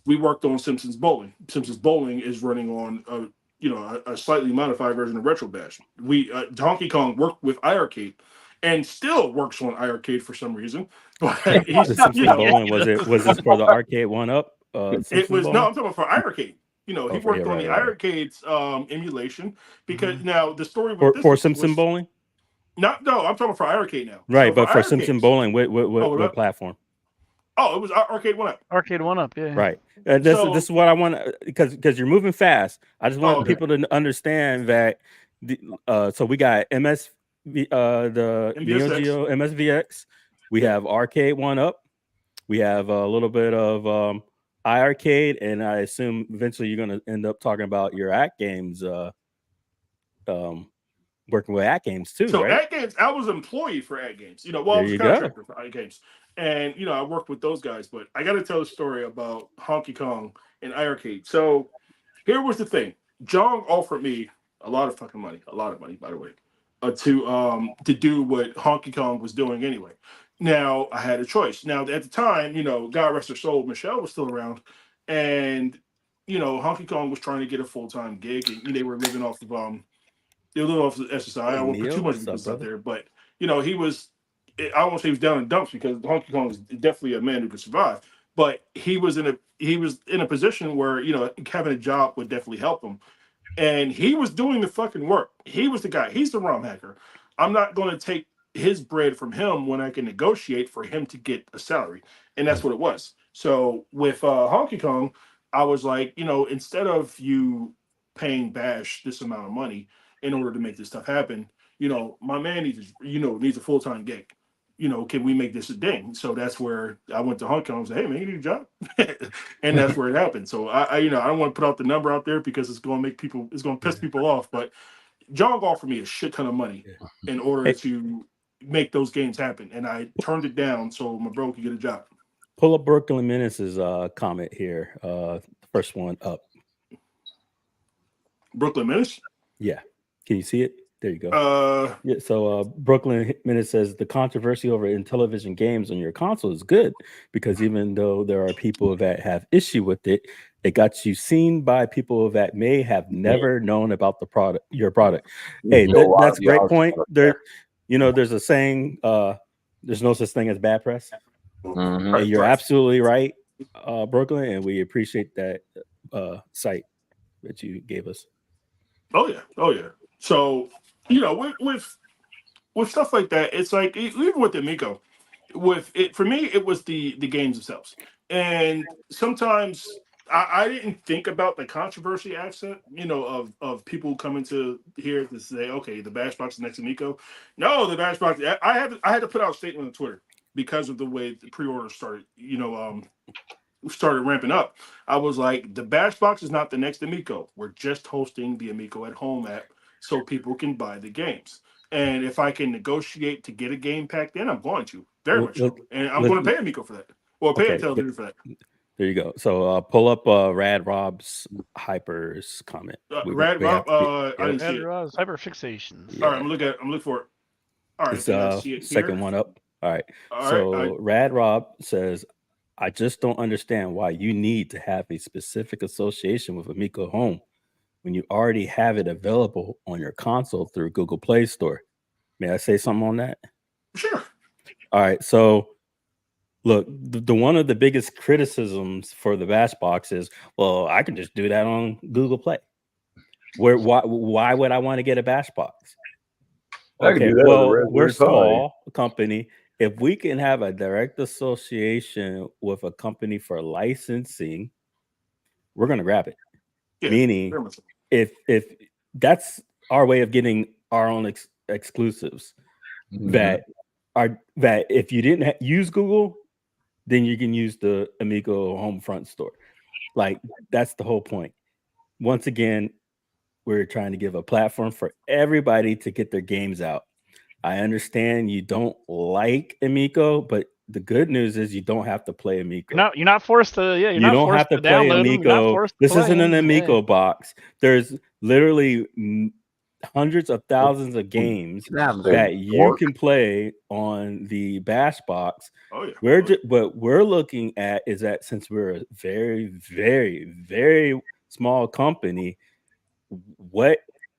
we worked on Simpsons Bowling. Simpsons Bowling is running on a slightly modified version of Retro Bash. Donkey Kong worked with iArcade and still works on iArcade for some reason. But the Simpsons Bowling was this for the Arcade 1-Up? It was Bowling? No, I'm talking about for iArcade. He worked on the iArcade's emulation because now the story with for Simpson Bowling. No, I'm talking for iArcade now. Right, so but for Simpson Bowling, what platform? Oh, it was Arcade 1-Up. Arcade 1-Up, yeah. Right. This is what I want because you're moving fast. I just want people to understand that. So we got the Neo Geo MSVX. We have Arcade 1-Up. We have a little bit of iArcade, and I assume eventually you're going to end up talking about your Act Games. Working with Act Games too. So right? Act Games, I was an employee for Act Games. I was a contractor for Act Games. And I worked with those guys, but I got to tell a story about Honky Kong and iArcade. So here was the thing: John offered me a lot of money, by the way, to do what Honky Kong was doing anyway. Now I had a choice. Now at the time, God rest her soul, Michelle was still around, and Honky Kong was trying to get a full-time gig, and they were living off of they were living off of SSI. I won't put too much business out there, but he was. I won't say he was down in dumps because Honky Kong is definitely a man who could survive. But he was in a position where having a job would definitely help him, and he was doing the fucking work. He was the guy. He's the ROM hacker. I'm not going to take his bread from him when I can negotiate for him to get a salary, and that's what it was. So with Honky Kong, I was like, instead of you paying Bash this amount of money in order to make this stuff happen, my man needs a full-time gig. Can we make this a thing? So that's where I went to Honky Kong and said, hey, man, you need a job? And that's where it happened. So I don't want to put out the number out there because it's going to piss people off. But John offered me a shit ton of money in order to make those games happen. And I turned it down so my bro could get a job. Pull up Brooklyn Menace's comment here. The first one up. Brooklyn Menace? Yeah. Can you see it? There you go. Yeah. So Brooklyn Menace says the controversy over Intellivision games on your console is good because even though there are people that have issue with it, it got you seen by people that may have never known about your product. Hey, that's a great point. There's a saying, there's no such thing as bad press. Mm-hmm. And you're absolutely right, Brooklyn, and we appreciate that site that you gave us. Oh yeah. So with stuff like that, it's like even with the Amico, with it for me, it was the games themselves, and sometimes I didn't think about the controversy accent, of people coming to here to say, okay, the Bash Box is next to Amico. No, the Bash Box. I had to put out a statement on Twitter because of the way the pre-order started. Started ramping up. I was like, the Bash Box is not the next Amico. We're just hosting the Amico at Home app so people can buy the games. And if I can negotiate to get a game pack, then I'm going to very much. And I'm going to pay Amico for that. Or pay Intellivision for that. There you go. So pull up Rad Rob's Hyper's comment. Rad Rob, I didn't see it. Rob's Hyperfixations. Yeah. All right, I'm looking for it. All right, it's second one up. All right. Rad Rob says, I just don't understand why you need to have a specific association with Amico Home when you already have it available on your console through Google Play Store. May I say something on that? Sure. All right. So, look, the one of the biggest criticisms for the Bash Box is, well, I can just do that on Google Play. Why would I want to get a Bash Box? Okay, well, we're a small company. If we can have a direct association with a company for licensing, we're going to grab it. Yeah, meaning, if that's our way of getting our own exclusives, that if you didn't use Google, then you can use the Amico Home Front Store. Like, that's the whole point. Once again, we're trying to give a platform for everybody to get their games out. I understand you don't like Amico, but the good news is you don't have to play Amico. You're not forced to. Yeah, you don't have to play Amico. This isn't an Amico box. There's literally hundreds of thousands of games that you can play on the Bash box. Oh yeah. What we're looking at is that since we're a very, very, very small company, what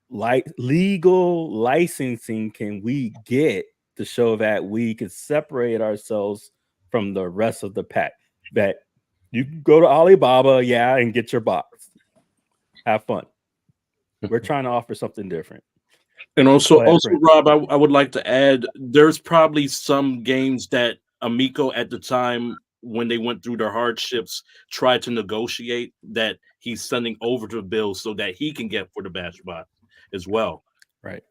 legal licensing can we get to show that we can separate ourselves from the rest of the pack? That you can go to Alibaba, yeah, and get your box. Have fun. We're trying to offer something different. And also, Rob, I would like to add, there's probably some games that Amico at the time, when they went through their hardships, tried to negotiate that he's sending over to Bill so that he can get for the Bash box as well. Right.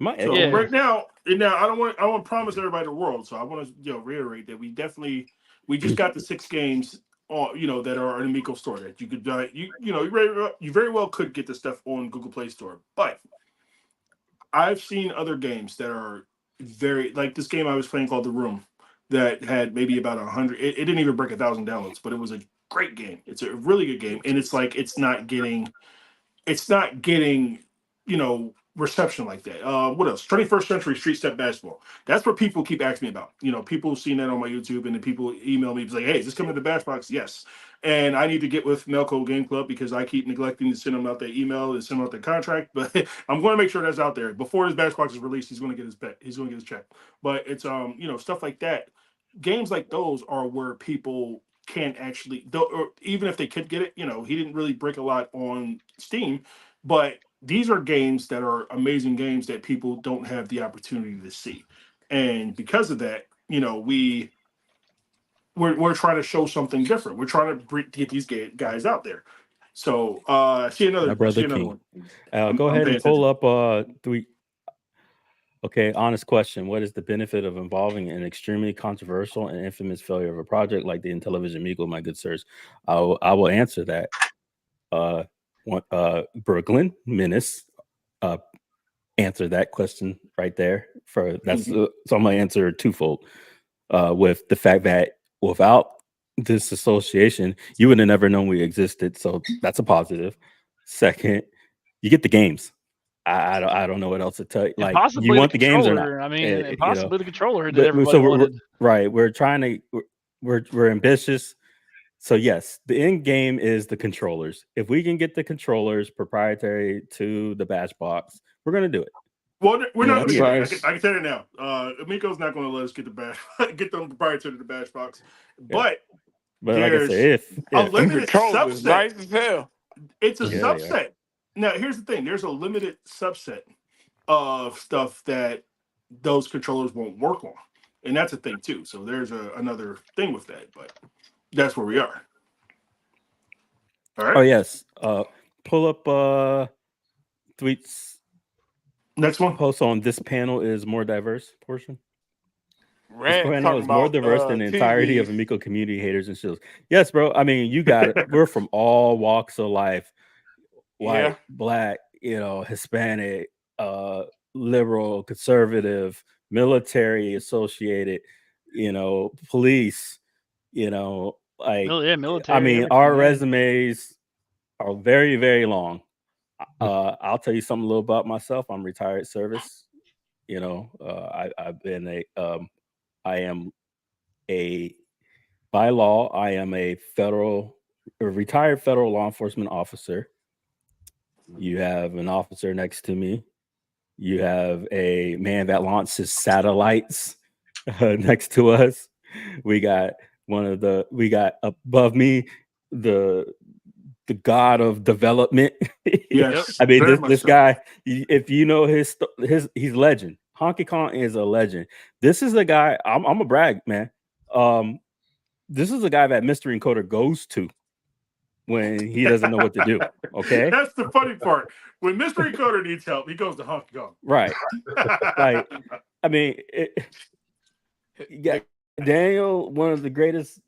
So right now I don't want to promise everybody the world. So I want to reiterate that we just got the 6 games that are in Amico store that you could you very well could get the stuff on Google Play Store. But I've seen other games that are very, like this game I was playing called The Room that had maybe about 100. It didn't even break 1,000 downloads, but it was a great game. It's a really good game, and it's like it's not getting reception like that. What else? 21st Century Street Step Basketball. That's what people keep asking me about. People seen that on my YouTube, and then people email me like, "Hey, is this coming to the Bash box?" Yes. And I need to get with Melco Game Club because I keep neglecting to send them out their email and send them out their contract. But I'm going to make sure that's out there before this Bash box is released. He's going to get his bet. He's going to get his check. But it's stuff like that. Games like those are where people can actually, or even if they could get it, he didn't really break a lot on Steam, but these are games that are amazing games that people don't have the opportunity to see. And because of that, we're trying to show something different. We're trying to get these guys out there. So see another one. Go ahead and pull up tweet. Okay, honest question. What is the benefit of involving an extremely controversial and infamous failure of a project like the Intellivision Amico, my good sirs? I will answer that. Brooklyn Menace answer that question right there. So I'm gonna answer twofold with the fact that without this association, you would have never known we existed. So that's a positive. Second, you get the games. I don't know what else to tell you. Like, you want the games or not? I mean, possibly the controller that everybody wanted. We're trying to. We're ambitious. So yes, the end game is the controllers. If we can get the controllers proprietary to the Bash box, we're going to do it. Well, we're not. I can tell you now. Amico's not going to let us get get them proprietary to the Bash box. But like I say, if a limited subset, nice as hell. It's a subset. Now, here's the thing. There's a limited subset of stuff that those controllers won't work on, and that's a thing too. So there's another thing with that, but that's where we are. All right. Oh yes. Pull up tweets. Next one. Post on this panel is more diverse portion. This panel is more diverse than the entirety of Amico community haters and shields. Yes, bro. I mean, you got it. We're from all walks of life. White, black, Hispanic, liberal, conservative, military associated, police, military. I mean, our resumes are very, very long. I'll tell you something a little about myself. I'm retired service. I've been by law, I am a retired federal law enforcement officer. You have an officer next to me. You have a man that launches satellites next to us. We got above me the god of development. Yes, I mean this guy. If you know his he's legend. Honky Kong is a legend. This is the guy. I'm a brag, man. This is the guy that Mr. Encoder goes to when he doesn't know what to do. Okay, that's the funny part. When Mr. Encoder needs help, he goes to Honky Kong. Right. Like, I mean, Daniel, one of the greatest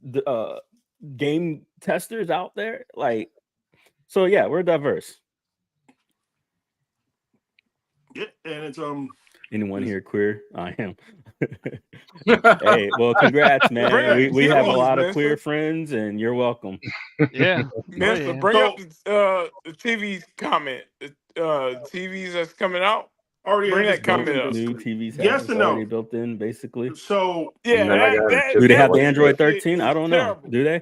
game testers out there. Like, so yeah, we're diverse. Yeah, and it's Anyone here queer? I am. Hey, well, congrats, man. We have a lot of queer friends, and you're welcome. Yeah, Mister, bring up the TV's comment. The TVs that's coming out. Already bring that comment up. New TVs yes and already no. built in, basically. So yeah, do they have the Android 13? I don't know. Terrible. Do they?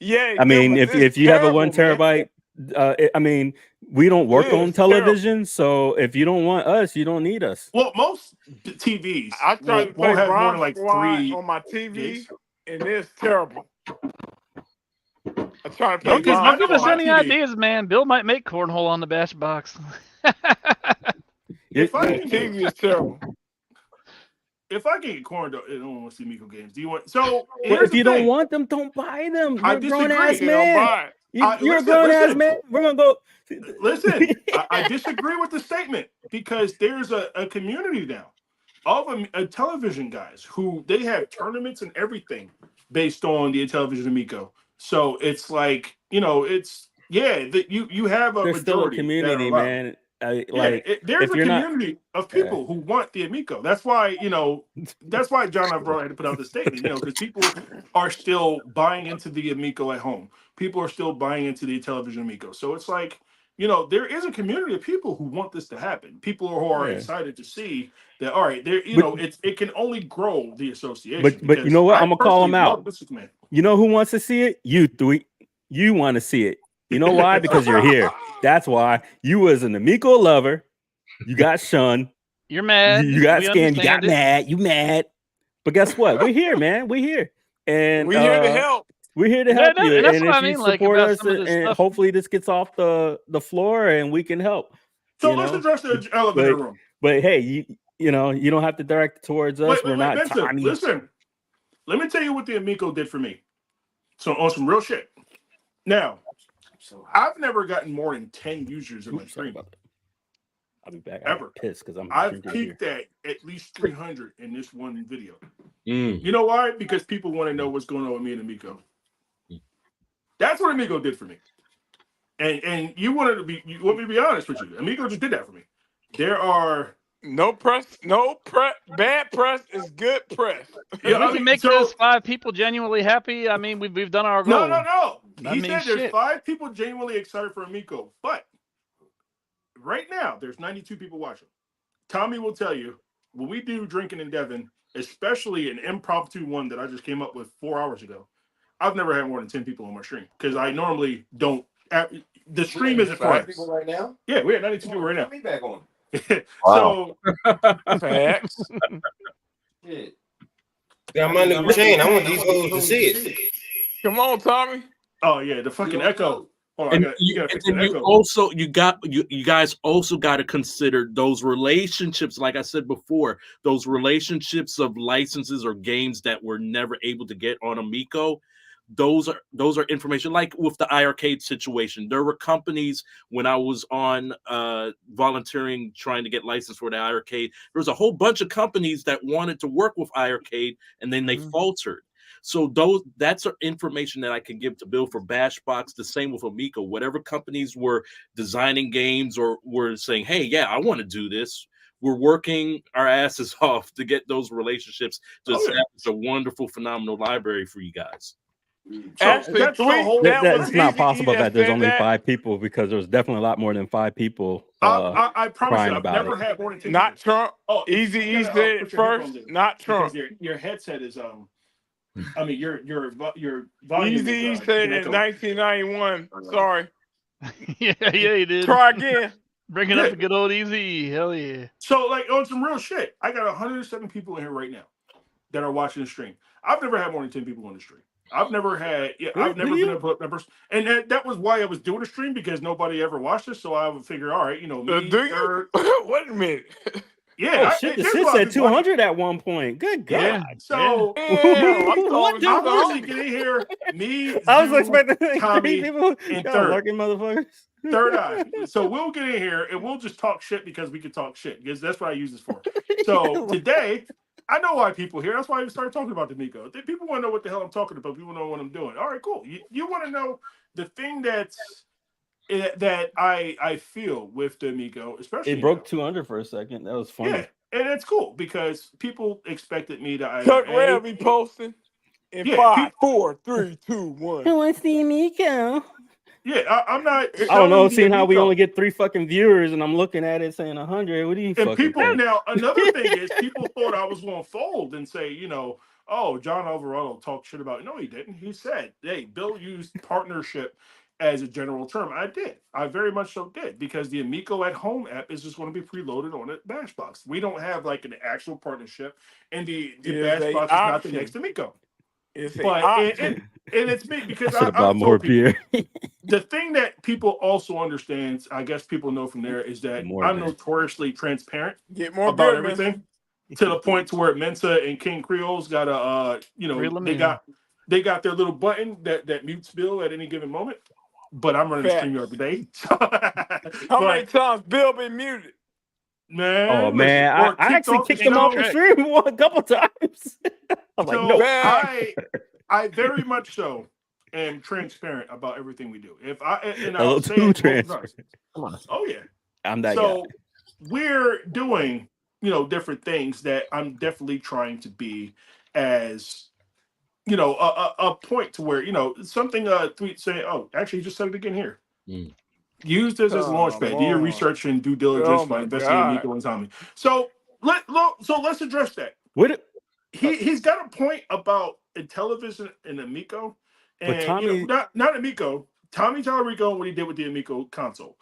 Yeah, I mean, if you have a 1 terrible, terabyte, I mean, we don't work on television, so if you don't want us, you don't need us. Well, most TVs I tried to play won't have more Bomb than like Squad 3 on my TV, gigs. and it's terrible. I tried to play Don't give Bomb us Squad. any ideas, man. Bill might make cornhole on the Bash box. If I The can TV get, is terrible. if I can get corn, I don't want to see Miko games. Do you want? So Well, here's if the you thing. don't want them, don't buy them. I You're a grown disagree. ass They don't man. buy it. You're a Listen, grown ass listen. man. We're gonna go. Listen, I disagree with the statement because there's a community now of television guys who they have tournaments and everything based on the television Amico. So it's like, it's you have a There's still a majority community, that are allowed. man. There's if a you're not, community of people who want the Amico. That's why, that's why John Avro had to put out this statement, because people are still buying into the Amico at home. People are still buying into the television Amico. So it's like, there is a community of people who want this to happen. People who are excited to see that, all right, there, it can only grow the association. But you know what? I'm gonna call them out. Man. You know who wants to see it? You three. You want to see it. You know why? Because you're here. That's why. You was an Amico lover. You got shunned. You're mad. You got We scammed. You got understand it. mad. You mad. But guess what? We're here, man. We're here. And We're here to help. We're here to help you. That's And what if I mean, you like, support about us, some of this and stuff. hopefully this gets off the floor and we can help. So let's address the elevator room. But hey, you don't have to direct it towards us. We're not Vincent, Tommy. listen, let me tell you what the Amico did for me. So on some real shit. Now, I've never gotten more than 10 users in my stream. I'll be back. Ever. Pissed because I've peaked at least 300 in this one video. You know why? Because people want to know what's going on with me and Amico. That's what Amico did for me. And you want me to be honest with you. Amico just did that for me. There are no press. Bad press is good press. We can make those 5 people genuinely happy. I mean, we've done our goal. No. I He mean, said there's shit. 5 people genuinely excited for Amico, but right now there's 92 people watching. Tommy will tell you when we do Drinking in Devon, especially an impromptu one that I just came up with 4 hours ago. I've never had more than 10 people on my stream because I normally don't. The stream isn't for us. people right now. Yeah, we have 92 people right now. Put me back on. So Facts. Got my new chain. I want these hoes to see it. Come on, Tommy. Oh yeah, the fucking echo. Hold on, And you gotta fix the you echo. also you guys also got to consider those relationships. Like I said before, those relationships of licenses or games that we're never able to get on Amico. Those are information like with the iArcade situation. There were companies when I was on volunteering trying to get license for the iArcade. There was a whole bunch of companies that wanted to work with iArcade and then they faltered. So that's information that I can give to Bill for Bashbox. The same with Amico. Whatever companies were designing games or were saying, "Hey, yeah, I want to do this." We're working our asses off to get those relationships to establish a wonderful, phenomenal library for you guys. Actually, it's not possible that there's only 5 people because there's definitely a lot more than 5 people. I promise crying you, I've about never it. had more than 10 Not people. Trump. Oh, Easy you gotta, said put your first, headphones in, not because Trump. your headset is I mean your volume Easy is, said in echo. 1991. Sorry. yeah, he did. Try again. Bringing up a good old Easy. Hell yeah. So like on some real shit, I got 107 people in here right now that are watching the stream. I've never had more than 10 people on the stream. I've never had, I've never been able to put numbers, and that was why I was doing a stream because nobody ever watched this. So I would figure, all right, me, Do you? Wait a minute. Yeah, Oh shit! The shit said 200 at one point. Good God. Yeah. So what? I was get in here. Me, I was you, expecting Tommy, 3 people. and Y'all Third. lurking motherfuckers. Third Eye. So we'll get in here and we'll just talk shit because we can talk shit because that's what I use this for. So today, I know why people here. That's why we started talking about the Amico. People want to know what the hell I'm talking about. People know what I'm doing. All right, cool. You want to know the thing that's that I feel with the Amico, especially It broke 200 for a second. That was funny. Yeah, and it's cool because people expected me to Chuck Rell be posting in 5, 4, 3, 2, 1. Who wants the Amico? Yeah, I'm not. I don't know. Seeing how we only get 3 fucking viewers, and I'm looking at it saying 100. What do you? And people think? now, another thing is people thought I was going to fold and say, oh, John Alvarado talked shit about it. No, he didn't. He said, hey, Bill used partnership as a general term. I did. I very much so did, because the Amico at Home app is just going to be preloaded on a Bashbox. We don't have like an actual partnership, and the Bashbox is not the next Amico. And it's me, because I bought more beer. The thing that people also understand, I guess people know from there, is that I'm notoriously transparent about beer, everything, to the point to where Mensa and King Creole's got a they got their little button that mutes Bill at any given moment. But I'm running the StreamYard today. How many times Bill been muted? Man, oh man, I actually kicked him off the stream a couple times. I'm like, no. I very much so am transparent about everything we do. If I and a little too transparent. Oh yeah, I'm that so guy. we're doing different things that I'm definitely trying to be as a point to where something tweet saying, oh, actually, you just said it again here. Use this as a launch pad. Do your research and due diligence by investigating Amico and Tommy. So let's address that. He's got a point about Intellivision and Amico, and Tommy, not Amico, Tommy Tallarico and what he did with the Amico console.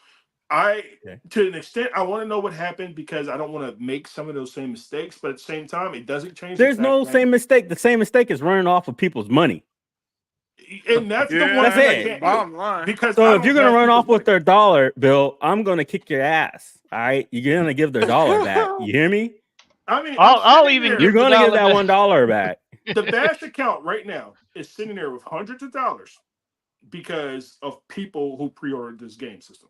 To an extent, I want to know what happened, because I don't want to make some of those same mistakes, but at the same time, it doesn't change. There's no same mistake. The same mistake is running off of people's money. And that's the one that's it. Bottom line. Because so if you're gonna run off with their dollar, Bill, I'm gonna kick your ass. All right, you're gonna give their dollar back. You hear me? I mean, I'll even. You're gonna give that $1 back. The Bash account right now is sitting there with hundreds of dollars because of people who pre-ordered this game system,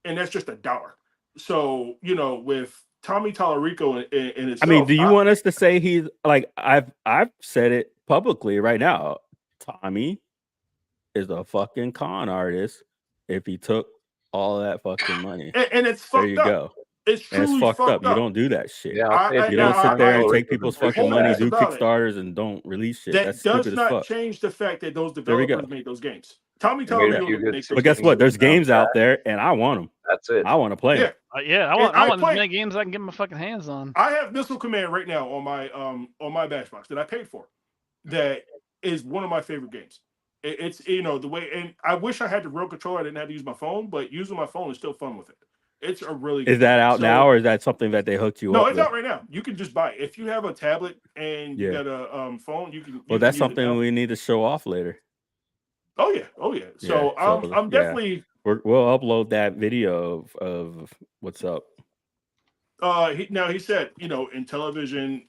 and that's just $1. So with Tommy Tallarico and itself, I mean, do you want us to say he's like I've said it publicly right now? Tommy is a fucking con artist if he took all that fucking money. And it's fucked up. There you go. It's truly fucked up. You don't do that shit. Yeah, you don't sit there and take people's fucking money, do about Kickstarters, and don't release shit. That That's does stupid not as fuck. change the fact that those developers made those games. Tommy But guess what? There's games out there, and I want them. That's it. I want to play them. I want as many games I can get my fucking hands on. I have Missile Command right now on my Bashbox that I paid for. That is one of my favorite games. It's the way, and I wish I had the real controller. I didn't have to use my phone, but using my phone is still fun with it. It's a really good Is that game. out now, or is that something that they hooked you up? No, it's with? out right now. You can just buy it. If you have a tablet and you got a phone, you can. Well, that's something we need to show off later. Oh yeah. So I'm definitely. We'll upload that video of what's up. He said, in television.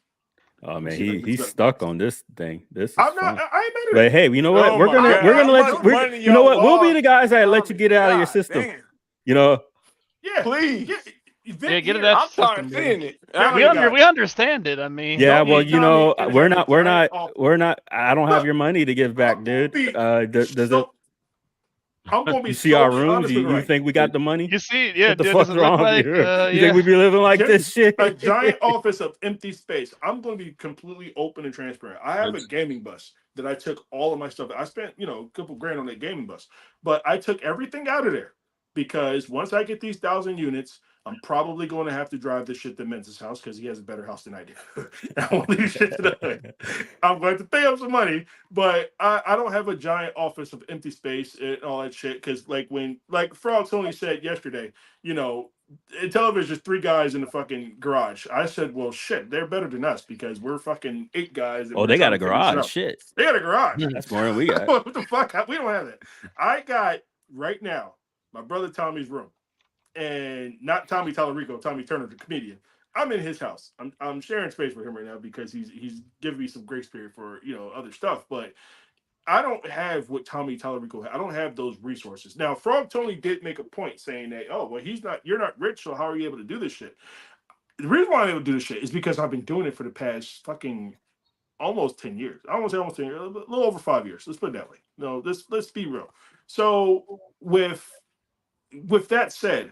Oh man, he's stuck on this thing. This is I'm fun. not. I ain't mad at But it. hey, you know what? We're gonna let you. You know what? We'll be the guys that let you get it out of your system. Damn. You know. Yeah, please. Yeah, get it out. I'm tired of seeing it. We understand it. I mean, yeah. Well, we're not. I don't have your money to give back, dude. Does it? I'm gonna be. You see our rooms? You think we got the money? You see? Yeah. What the fuck's wrong with you? You think we be living like this shit? A giant office of empty space. I'm going to be completely open and transparent. I have a gaming bus that I took all of my stuff. I spent a couple grand on that gaming bus, but I took everything out of there because once I get these 1,000 units, I'm probably going to have to drive this shit to Mensa's house because he has a better house than I do. I won't leave shit to the I'm going to pay him some money, but I don't have a giant office of empty space and all that shit. Because like Frog Tony said yesterday, in television, 3 guys in the fucking garage. I said, well, shit, they're better than us because we're fucking 8 guys. Oh, they got a garage. Shit, they got a garage. That's more than we got. What the fuck? We don't have that. I got right now my brother Tommy's room. And not Tommy Tallarico, Tommy Turner, the comedian. I'm in his house. I'm sharing space with him right now because he's giving me some grace period for other stuff. But I don't have what Tommy Tallarico had. I don't have those resources. Now, Frog Tony did make a point saying that, oh, well, you're not rich, so how are you able to do this shit? The reason why I'm able to do this shit is because I've been doing it for the past fucking almost 10 years. I won't say almost 10 years, a little over 5 years. Let's put it that way. No, let's be real. So with with that said,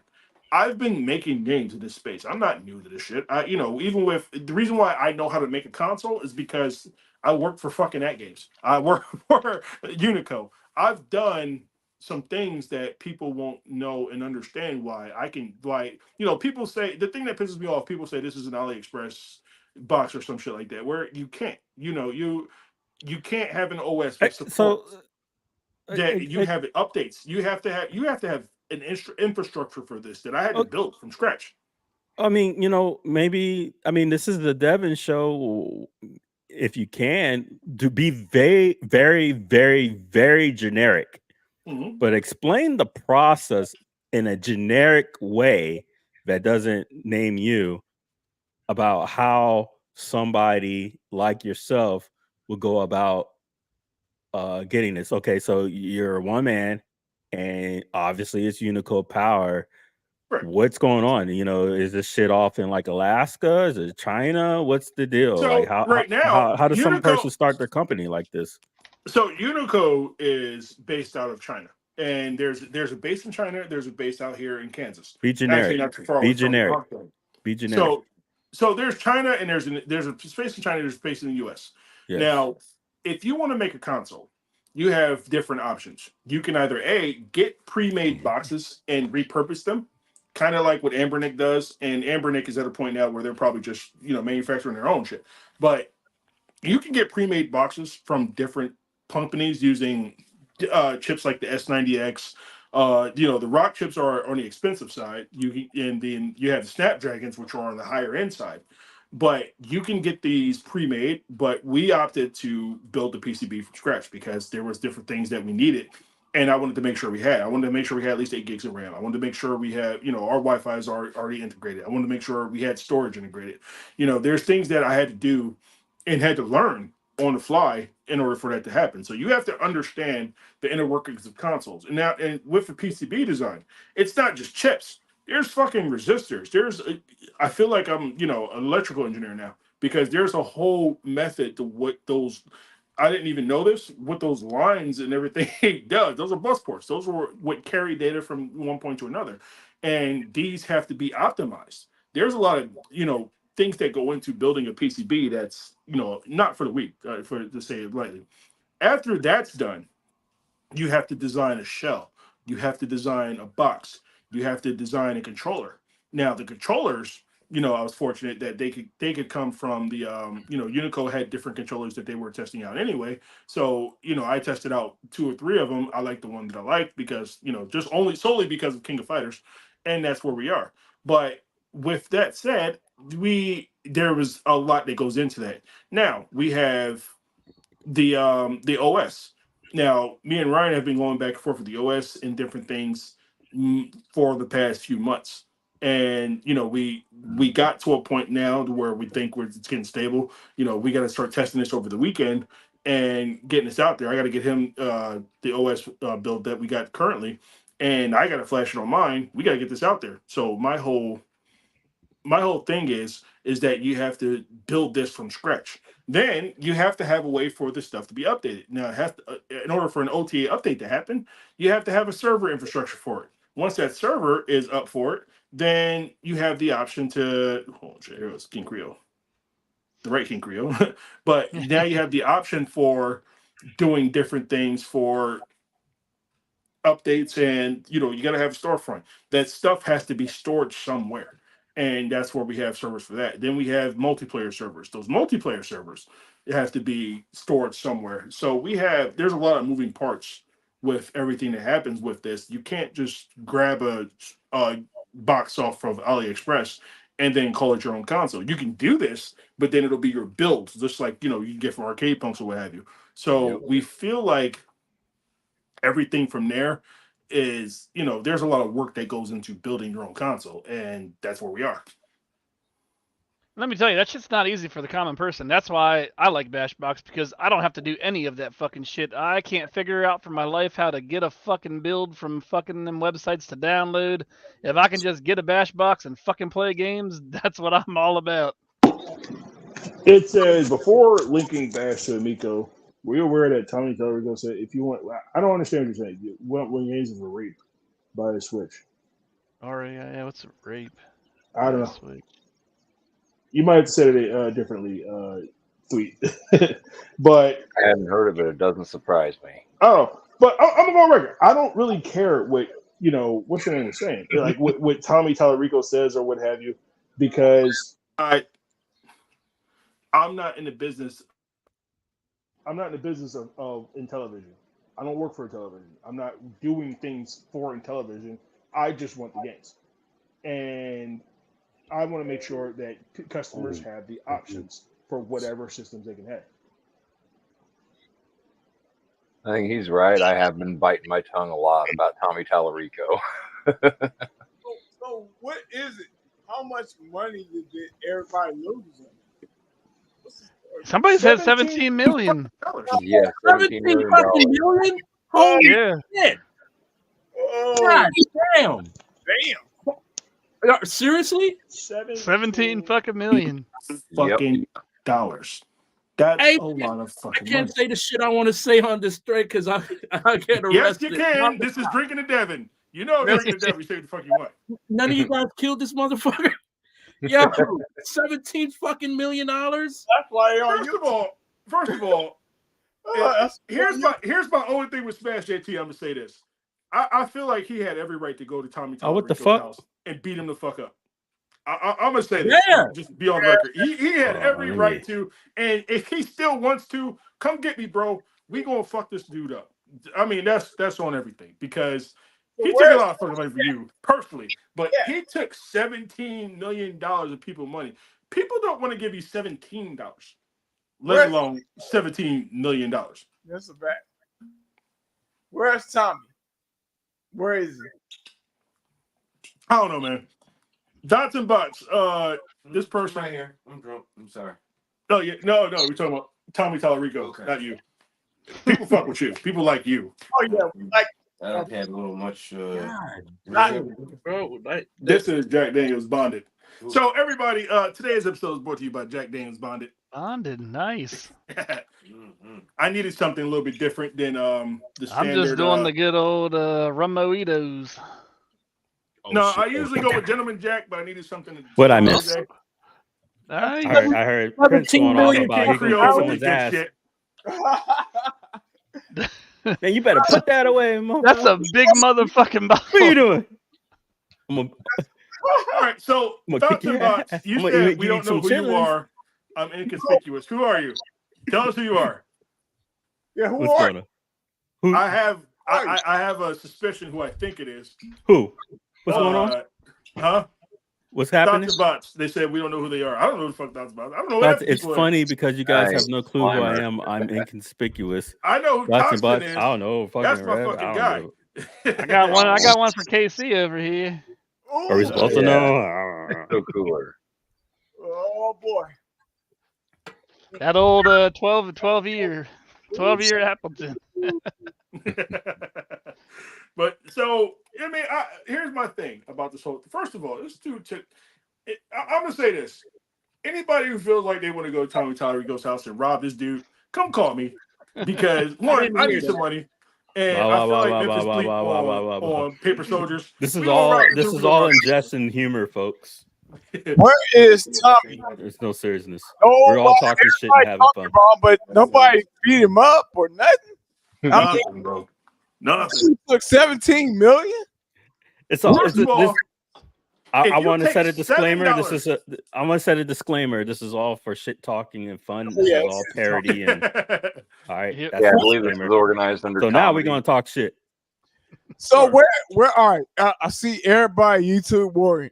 I've been making games in this space. I'm not new to this shit. Even with the reason why I know how to make a console is because I work for fucking At Games. I work for Unico. I've done some things that people won't know and understand why I can, like, people say the thing that pisses me off, people say this is an AliExpress box or some shit like that, where you can't, you can't have an OS with support that you have it updates. You have to have an infrastructure for this that I had to build from scratch. I mean, maybe this is the Devin show. If you can, to be very, very, very, very generic, but explain the process in a generic way that doesn't name you, about how somebody like yourself would go about getting this. Okay, so you're one man, and obviously it's Unico Power. Right. What's going on? Is this shit off in like Alaska? Is it China? What's the deal? So like how does some Unico, person start their company like this? So Unico is based out of China, and there's a base in China. There's a base out here in Kansas. Be generic. Be generic. Be generic. So there's China, and there's a space in China. There's a space in the U.S. Yes. Now, if you want to make a console, you have different options. You can either get pre-made boxes and repurpose them, kind of like what Ambernic does. And Ambernic is at a point now where they're probably just manufacturing their own shit. But you can get pre-made boxes from different companies using chips like the S90X. The Rock chips are on the expensive side. And then you have the Snapdragons, which are on the higher end side. But you can get these pre-made, but we opted to build the PCB from scratch because there was different things that we needed. And I wanted to make sure we had. I wanted to make sure we had at least 8 gigs of RAM. I wanted to make sure we had, our Wi-Fi is already integrated. I wanted to make sure we had storage integrated. There's things that I had to do and had to learn on the fly in order for that to happen. So you have to understand the inner workings of consoles. And with the PCB design, it's not just chips. There's fucking resistors. I feel like I'm, an electrical engineer now, because there's a whole method to what those, I didn't even know this, what those lines and everything does. Those are bus ports. Those are what carry data from one point to another. And these have to be optimized. There's a lot of, things that go into building a PCB that's, not for the weak, to say it lightly. After that's done, you have to design a shell. You have to design a box. You have to design a controller. Now, the controllers, I was fortunate that they could come from the, Unico had different controllers that they were testing out anyway. So, I tested out 2 or 3 of them. I like the one that I liked because, just solely because of King of Fighters. And that's where we are. But with that said, there was a lot that goes into that. Now we have the OS. Now me and Ryan have been going back and forth with the OS and different things for the past few months, and we got to a point now to where we think it's getting stable. We got to start testing this over the weekend and getting this out there. I got to get him the OS build that we got currently, and I got to flash it on mine. We got to get this out there. So my whole thing is that you have to build this from scratch. Then you have to have a way for this stuff to be updated. Now, in order for an OTA update to happen, you have to have a server infrastructure for it. Once that server is up for it, then you have the option to, here was King Creole, the right King Creole. But now you have the option for doing different things for updates, and you got to have a storefront. That stuff has to be stored somewhere. And that's where we have servers for that. Then we have multiplayer servers. Those multiplayer servers have to be stored somewhere. So there's a lot of moving parts with everything that happens with this. You can't just grab a box off of AliExpress and then call it your own console. You can do this, but then it'll be your build, just like you can get from Arcade Punks or what have you. So we feel like everything from there is, there's a lot of work that goes into building your own console, and that's where we are. Let me tell you, that shit's not easy for the common person. That's why I like Bashbox, because I don't have to do any of that fucking shit. I can't figure out for my life how to get a fucking build from fucking them websites to download. If I can just get a Bashbox and fucking play games, that's what I'm all about. It says, before linking Bash to Amico, were you aware that Tommy Thorgo said, if you want, I don't understand what you're saying. You want when games is a rape by the Switch. Yeah, what's a rape? I don't know. You might have said it differently, Tweet. But I hadn't heard of it. It doesn't surprise me. Oh, but I'm gonna go on record. I don't really care what what's your name is saying, like what Tommy Tallarico says or what have you, because I'm not in the business. I'm not in the business of in television. I don't work for television. I'm not doing things for in television. I just want the games, and I want to make sure that customers have the options for whatever systems they can have. I think he's right. I have been biting my tongue a lot about Tommy Tallarico. So what is it? How much money did everybody lose? Somebody said 17 million. Yeah, 17 million. Holy yeah. shit! Oh, God damn! Damn! Seriously? 17 fucking million. Fucking dollars. That's Hey, a lot of fucking I can't money. say the shit I want to say on this straight because I get arrested. Yes, you can. This is Drinking to Devin. You know Drinking to Devin. You say what the fuck you want. None of you guys killed this motherfucker. Yo, 17 fucking million dollars. That's why First of all, here's my only thing with Smash JT. I'm gonna say this. I feel like he had every right to go to Tommy what the Tallarico's fuck? house and beat him the fuck up. I'm gonna say this. Yeah. Just be on record. He had every right to, and if he still wants to, come get me, bro. We gonna fuck this dude up. I mean, that's on everything because he took a lot of fucking money from you personally, but he took $17 million of people's money. People don't want to give you $17, let alone $17 million. That's a fact. Where's Tommy? Where is he? I don't know, man. Dots and Bots. This person right here. I'm drunk. I'm sorry. Oh yeah, no. We're talking about Tommy Tallarico, not you. People fuck with you. People like you. Oh yeah, we like. I don't have a little much. Bro, This is Jack Daniels Bonded. So everybody, today's episode is brought to you by Jack Daniels Bonded. Bonded, nice. I needed something a little bit different than the standard. I'm just doing the good old rum mojitos. No, I usually go with Gentleman Jack, but I needed something. What I missed? Nice. I heard Prince going off about he gonna kick someone's ass. Man, you better put that away, motherfucker. That's a big motherfucking bottle. What are you doing? All right, so Dots and Bots, you said we don't know who you are. I'm inconspicuous. Who are you? Tell us who you are. Yeah, who are you? I have a suspicion who I think it is. Who? What's going on? Huh? What's happening? Dots and Bots. They said we don't know who they are. I don't know who the fuck Dots and Bots. I don't know. It's funny because you guys have no clue who I am. I'm inconspicuous. I know who Dots and Bots. is. I don't know. That's my fucking guy. I got one for KC over here. Are we supposed to know? So cooler. Oh boy. That old 12 year Appleton. But so I mean, here's my thing about this whole. First of all, this dude took. I'm gonna say this: anybody who feels like they want to go to Tommy Tallarico's house and rob this dude, come call me because one, I need some money, and I feel like Memphis Bleak on Paper Soldiers. This is all in jest and humor, folks. Where is Tommy? There's no seriousness. Nobody, We're all talking shit and having fun. But nobody beat him up or nothing. Nothing. Took 17 million. It's all. First of all, I want to take set a disclaimer. $7 I want to set a disclaimer. This is all for shit talking and fun. This Yes. is all parody and all right. Yeah, that's Yeah, I the believe this disclaimer. is organized under. So now we're comedy. gonna talk shit. So where all right? I see everybody YouTube warrior,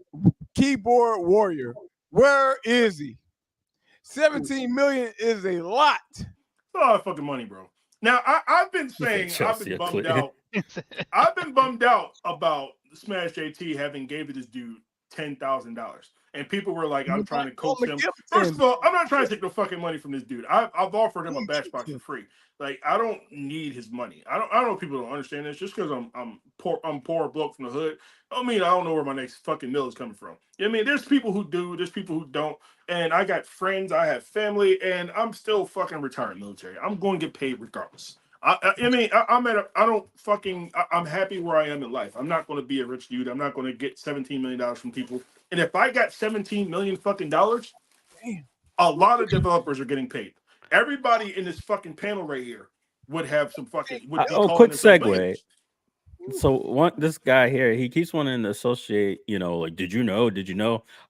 keyboard warrior. Where is he? 17 million is a lot. It's a lot of fucking money, bro. Now I've been saying I've been bummed out. I've been bummed out about Smash JT having gave this dude $10,000, and people were like, "I'm trying to coach him." First of all, I'm not trying to take no fucking money from this dude. I've offered him a bash box for free. Like I don't need his money. I don't know if people don't understand this. Just because I'm poor bloke from the hood, I mean I don't know where my next fucking meal is coming from. I mean, there's people who do, there's people who don't, and I got friends, I have family, and I'm still fucking retired military. I'm going to get paid regardless. I'm happy where I am in life. I'm not going to be a rich dude. I'm not going to get $17 million from people. And if I got $17 million fucking dollars, a lot of developers are getting paid. Everybody in this fucking panel right here would have some fucking. Quick segue. So this guy here, he keeps wanting to associate, like, did you know?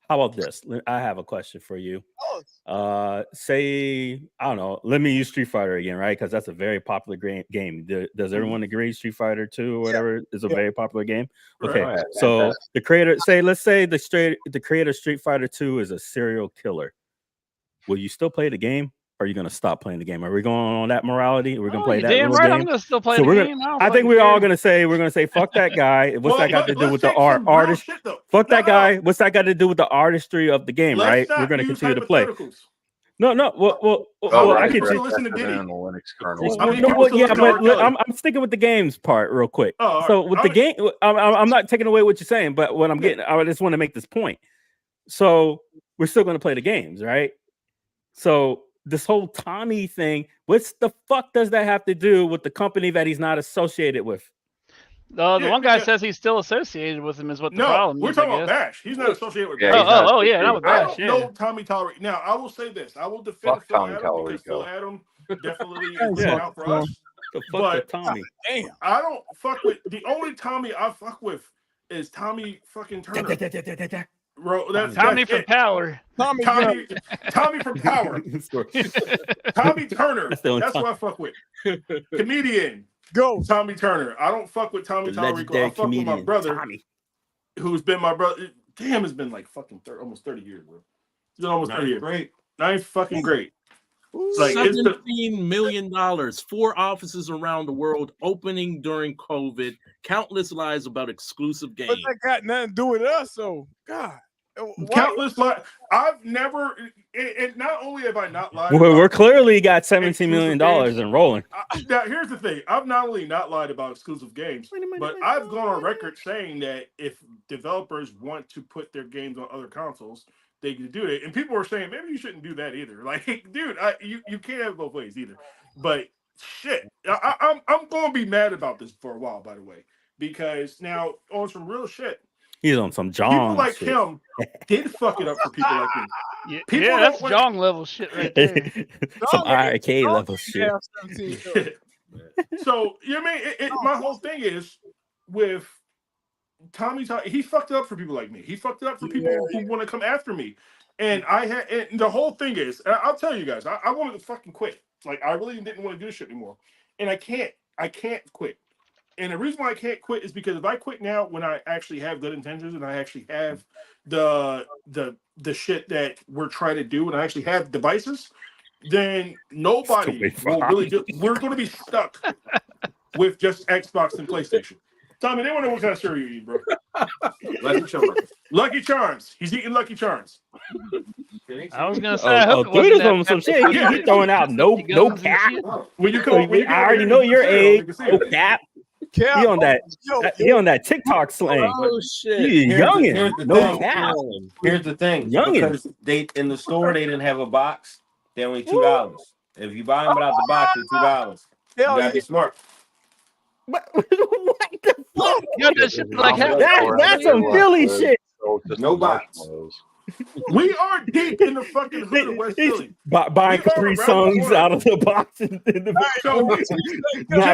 How about this? I have a question for you. Say, I don't know, let me use Street Fighter again, right? Because that's a very popular game. Does everyone agree Street Fighter 2 or whatever is a very popular game? Okay, Right. so the creator, let's say the creator of Street Fighter 2 is a serial killer. Will you still play the game? Or are you going to stop playing the game? Are we going on that morality? We're going to play that damn little right, game? I'm going to still play the game. I think we're all going to say, fuck that guy. What's that got to do with the artist? Fuck that guy. What's that got to do with the artistry of the game, right? We're going to continue to play. No. I can listen to Diddy. Linux kernel. But I'm sticking with the games part real quick. So with the game, I'm not taking away what you're saying, but what I'm getting, I just want to make this point. So we're still going to play the games, right? So this whole Tommy thing, what the fuck does that have to do with the company that he's not associated with? The one guy says he's still associated with him is what the problem is. We're talking about Bash. He's not associated with Bash. Not with Bash. I don't know Tommy Tallarico. Now, I will say this. I will defend Phil Adam because Phil Adam definitely is out for us. But Tommy. Damn. I don't fuck with, the only Tommy I fuck with is Tommy fucking Turner. Bro, that's Tommy from Power. Tommy from Power. Tommy Turner. That's what I fuck with. Comedian. Go. Tommy Turner. I don't fuck with Tommy Tallarico. I fuck with my brother, Tommy, who's been my brother. Damn, it's been like fucking almost 30 years, bro. It's been almost 30 years. Great. Nice fucking great. Like $17 million, 4 offices around the world, opening during COVID, countless lies about exclusive games. But that got nothing to do with us, so God. Countless lies. I've never, and not only have I not lied. We're clearly got $17 million and rolling. Now, here's the thing. I've not only not lied about exclusive games, but I've gone on record saying that if developers want to put their games on other consoles, they can do it. And people are saying, maybe you shouldn't do that either. Like, dude, you can't have both ways either. But shit, I'm going to be mad about this for a while, by the way, because now on some real shit, he's on some John. People like shit. him did fuck it up for people like me. Yeah, that's John level shit right there. Some arcade level shit. So, you know what I mean? My whole thing is with Tommy, he fucked it up for people like me. He fucked it up for people who want to come after me. And and the whole thing is, I'll tell you guys, I wanted to fucking quit. Like, I really didn't want to do this shit anymore. And I can't quit. And the reason why I can't quit is because if I quit now, when I actually have good intentions and I actually have the shit that we're trying to do, and I actually have devices, then nobody will really do. We're going to be stuck with just Xbox and PlayStation. Tommy, they want to know what kind of cereal you eat, bro. Lucky Charms. Lucky Charms. He's eating Lucky Charms. I was gonna say, dude is on some shit. He's throwing out no cap. When you come, I already know your age. No cap. He on that TikTok slang. Oh shit! He's youngin'. No cap. Here's the thing. Youngin'. Because they in the store they didn't have a box. They only $2. If you buy them without the box, it's $2. You gotta be smart. What the fuck? That shit like that's some Philly shit. No box. We are deep in the fucking hood of West Philly. Buying Capri Suns out of the box.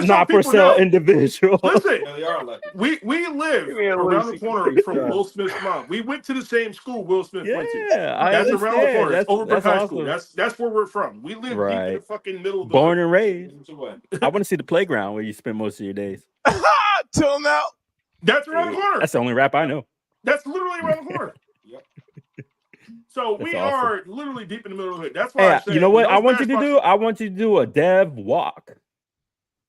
Not for sale individual. Listen, we live around the corner from Will Smith's mom. We went to the same school Will Smith went to. That's around the corner. That's Overbrook High School. That's where we're from. We live deep in the fucking middle of the Born and raised. I want to see the playground where you spend most of your days. Till now. That's around the corner. That's the only rap I know. That's literally around the corner. So we are literally deep in the middle of it. That's why I said, you know what I want you to do? I want you to do a dev walk.